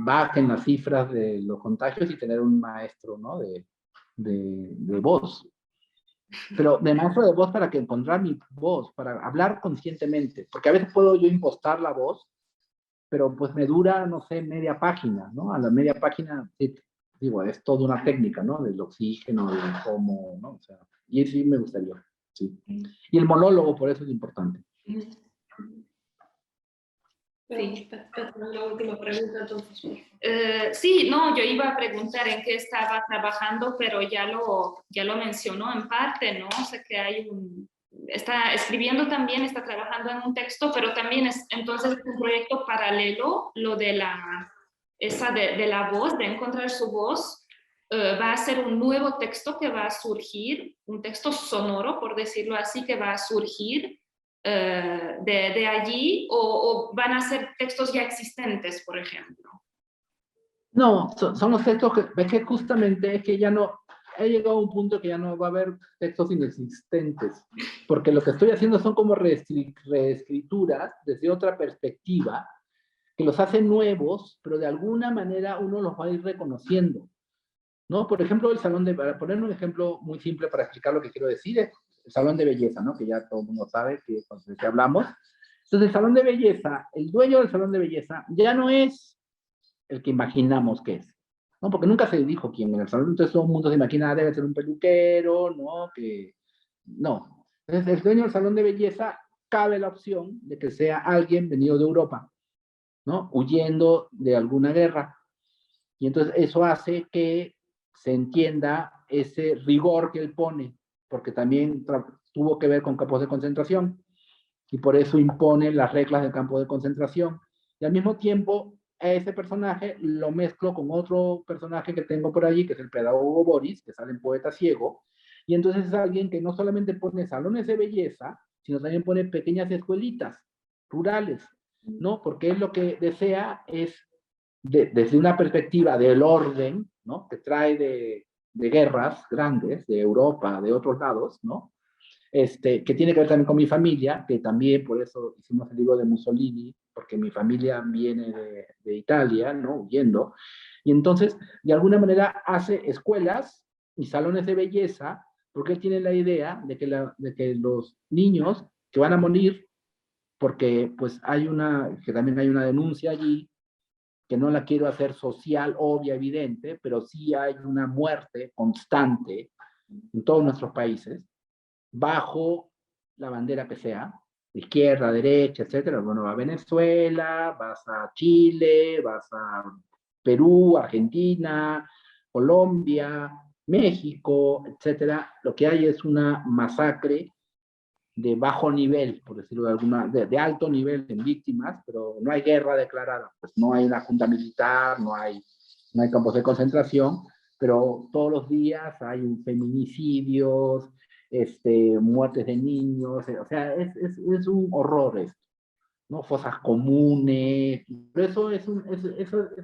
bajen las cifras de los contagios y tener un maestro, ¿no? de voz. Pero de maestro de voz para que encontrar mi voz, para hablar conscientemente. Porque a veces puedo yo impostar la voz, pero pues me dura, no sé, media página, ¿no? A la media página, sí, digo, es toda una técnica, ¿no? Del oxígeno, de cómo, ¿no? O sea, y sí me gustaría, sí. Y el monólogo, por eso es importante. Sí. La última pregunta, entonces. Sí, no, yo iba a preguntar en qué estaba trabajando, pero ya lo mencionó en parte, ¿no? O sea, que está escribiendo también, está trabajando en un texto, pero también entonces un proyecto paralelo, lo de de la voz, de encontrar su voz, va a ser un nuevo texto que va a surgir, un texto sonoro, por decirlo así, que va a surgir de allí, o van a ser textos ya existentes, por ejemplo. No, son los textos es que justamente es que ya no, he llegado a un punto que ya no va a haber textos inexistentes, porque lo que estoy haciendo son como reescrituras desde otra perspectiva, que los hace nuevos, pero de alguna manera uno los va a ir reconociendo, ¿no? Por ejemplo, para poner un ejemplo muy simple para explicar lo que quiero decir, es el salón de belleza, ¿no? Que ya todo el mundo sabe de qué hablamos. Entonces, el salón de belleza, el dueño del salón de belleza ya no es el que imaginamos que es. ¿no? Porque nunca se dijo quién era el salón, entonces todo el mundo se imagina, debe ser un peluquero, ¿no? No. Entonces, el dueño del salón de belleza, cabe la opción de que sea alguien venido de Europa, ¿no? Huyendo de alguna guerra. Y entonces eso hace que se entienda ese rigor que él pone, porque también tuvo que ver con campos de concentración, y por eso impone las reglas del campo de concentración. Y al mismo tiempo, a ese personaje lo mezclo con otro personaje que tengo por allí, que es el pedagogo Boris, que sale en Poeta Ciego, y entonces es alguien que no solamente pone salones de belleza, sino también pone pequeñas escuelitas rurales, ¿no? Porque él lo que desea es, desde una perspectiva del orden, ¿no? Que trae de guerras grandes, de Europa, de otros lados, ¿no? Que tiene que ver también con mi familia, que también por eso hicimos el libro de Mussolini, porque mi familia viene de Italia, ¿no? Huyendo. Y entonces, de alguna manera, hace escuelas y salones de belleza, porque él tiene la idea de que los niños que van a morir, porque pues que también hay una denuncia allí, que no la quiero hacer social, obvia, evidente, pero sí hay una muerte constante en todos nuestros países, bajo la bandera que sea, de izquierda, derecha, etcétera. Bueno, va a Venezuela, vas a Chile, vas a Perú, Argentina, Colombia, México, etcétera. Lo que hay es una masacre de bajo nivel, por decirlo de alguna, de alto nivel en víctimas, pero no hay guerra declarada, pues no hay una junta militar, no hay campos de concentración, pero todos los días hay un feminicidios, muertes de niños, o sea, es un horror esto, ¿no? Fosas comunes, pero eso es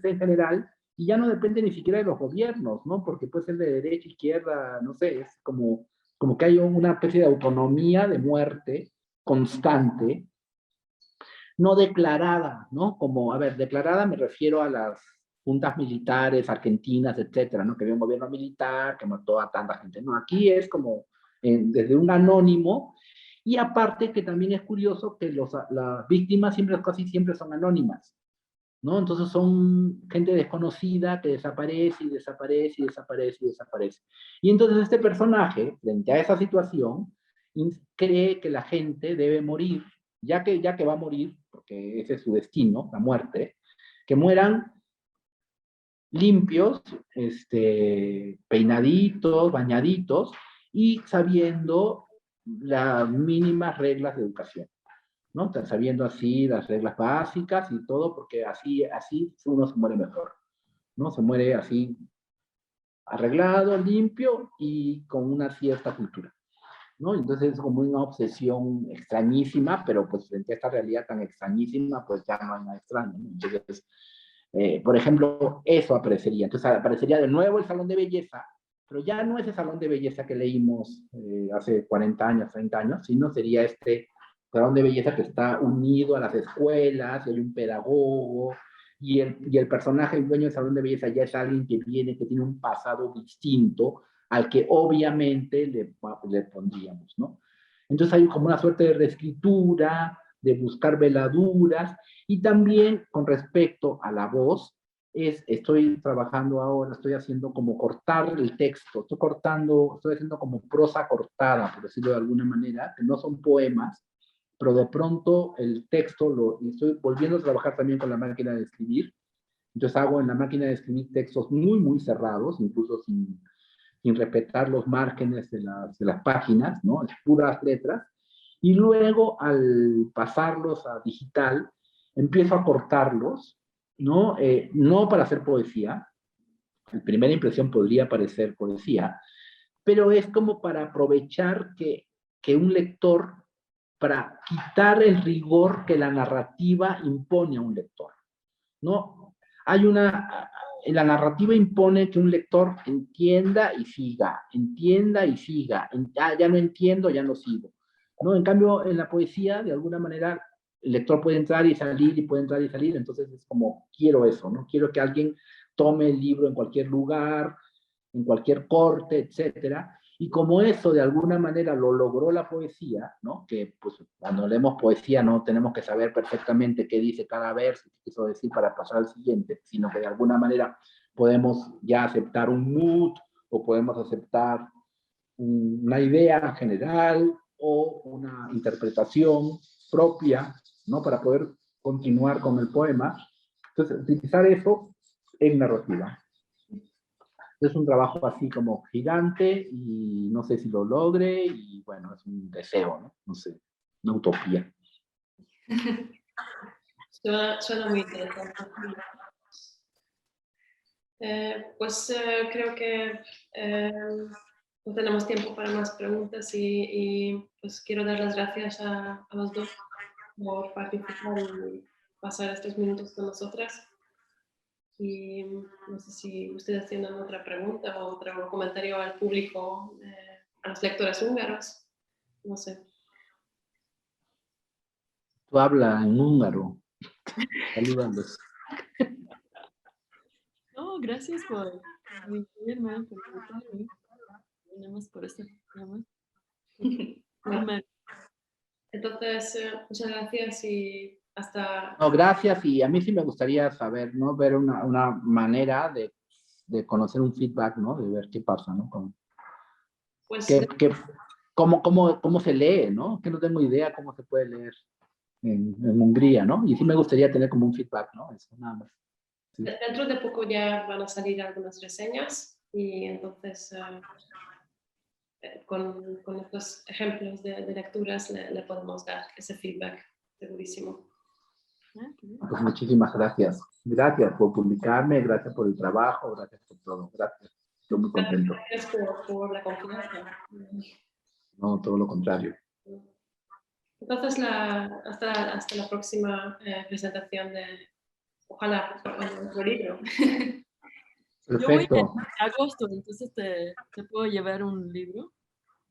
en general, y ya no depende ni siquiera de los gobiernos, ¿no? Porque puede ser de derecha, izquierda, no sé, es como que hay una especie de autonomía de muerte constante, no declarada, ¿no? Como, a ver, declarada me refiero a las juntas militares argentinas, etcétera, ¿no? Que había un gobierno militar que mató a tanta gente, ¿no? Aquí es como desde un anónimo, y aparte que también es curioso que las víctimas casi siempre son anónimas, ¿no? Entonces son gente desconocida que desaparece y desaparece y desaparece y desaparece. Y entonces este personaje, frente a esa situación, cree que la gente debe morir, ya que va a morir, porque ese es su destino, la muerte, que mueran limpios, peinaditos, bañaditos y sabiendo las mínimas reglas de educación, ¿no? Sabiendo así las reglas básicas y todo, porque así uno se muere mejor, ¿no? Se muere así arreglado, limpio y con una cierta cultura, ¿no? Entonces es como una obsesión extrañísima, pero pues frente a esta realidad tan extrañísima, pues ya no hay nada extraño, ¿no? Entonces, por ejemplo, eso aparecería. Entonces aparecería de nuevo el salón de belleza, pero ya no ese salón de belleza que leímos hace 40 años, 30 años, sino sería este salón de belleza que está unido a las escuelas, y hay un pedagogo, y el personaje, el dueño del salón de belleza, ya es alguien que viene, que tiene un pasado distinto al que obviamente le pondríamos, ¿no? Entonces hay como una suerte de reescritura, de buscar veladuras, y también con respecto a la voz, estoy trabajando ahora, estoy haciendo como cortar el texto, estoy haciendo como prosa cortada, por decirlo de alguna manera, que no son poemas, pero de pronto el texto estoy volviendo a trabajar también con la máquina de escribir. Entonces hago en la máquina de escribir textos muy, muy cerrados, incluso sin respetar los márgenes de las páginas, ¿no? Es puras letras. Y luego al pasarlos a digital, empiezo a cortarlos, ¿no? No para hacer poesía, en primera impresión podría parecer poesía, pero es como para aprovechar que un lector, para quitar el rigor que la narrativa impone a un lector, ¿no? La narrativa impone que un lector entienda y siga, ya no entiendo, ya no sigo, ¿no? En cambio, en la poesía, de alguna manera, el lector puede entrar y salir y puede entrar y salir, entonces es como, quiero eso, ¿no? Quiero que alguien tome el libro en cualquier lugar, en cualquier corte, etcétera. Y como eso de alguna manera lo logró la poesía, ¿no? Que pues cuando leemos poesía no tenemos que saber perfectamente qué dice cada verso, qué quiso decir para pasar al siguiente, sino que de alguna manera podemos ya aceptar un mood o podemos aceptar una idea general o una interpretación propia, ¿no? Para poder continuar con el poema. Entonces, utilizar eso en narrativa. Es un trabajo así como gigante y no sé si lo logre y bueno, es un deseo, ¿no? No sé, una utopía. Suena muy interesante. Creo que no tenemos tiempo para más preguntas y pues quiero dar las gracias a los dos por participar y pasar estos minutos con nosotras. Y no sé si ustedes tienen otra pregunta o otro comentario al público, a los lectores húngaros. No sé. Tú habla en húngaro. Salúdalos. No, gracias por incluirme, por invitarme. Nada más por eso. Nada más. Entonces, muchas gracias y hasta... No, gracias, y a mí sí me gustaría saber, ¿no? Ver una manera de conocer un feedback, ¿no? De ver qué pasa, ¿no? Pues, ¿Cómo se lee, ¿no? Que no tengo idea cómo se puede leer en Hungría, ¿no? Y sí me gustaría tener como un feedback, ¿no? Eso, nada más. Sí. dentro de poco ya van a salir algunas reseñas y entonces con estos ejemplos de lecturas le podemos dar ese feedback, segurísimo. Pues muchísimas gracias. Gracias por publicarme, gracias por el trabajo, gracias por todo. Gracias. Estoy muy contento. Gracias por la confianza. No, todo lo contrario. Entonces, hasta la próxima presentación de, ojalá, nuestro libro. Yo voy Perfecto. en agosto, entonces te puedo llevar un libro.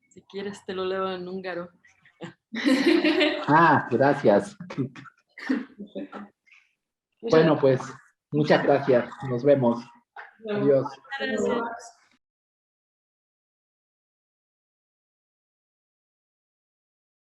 Si quieres, te lo leo en húngaro. Ah, gracias. Bueno, pues, muchas gracias. Nos vemos. Adiós. Gracias.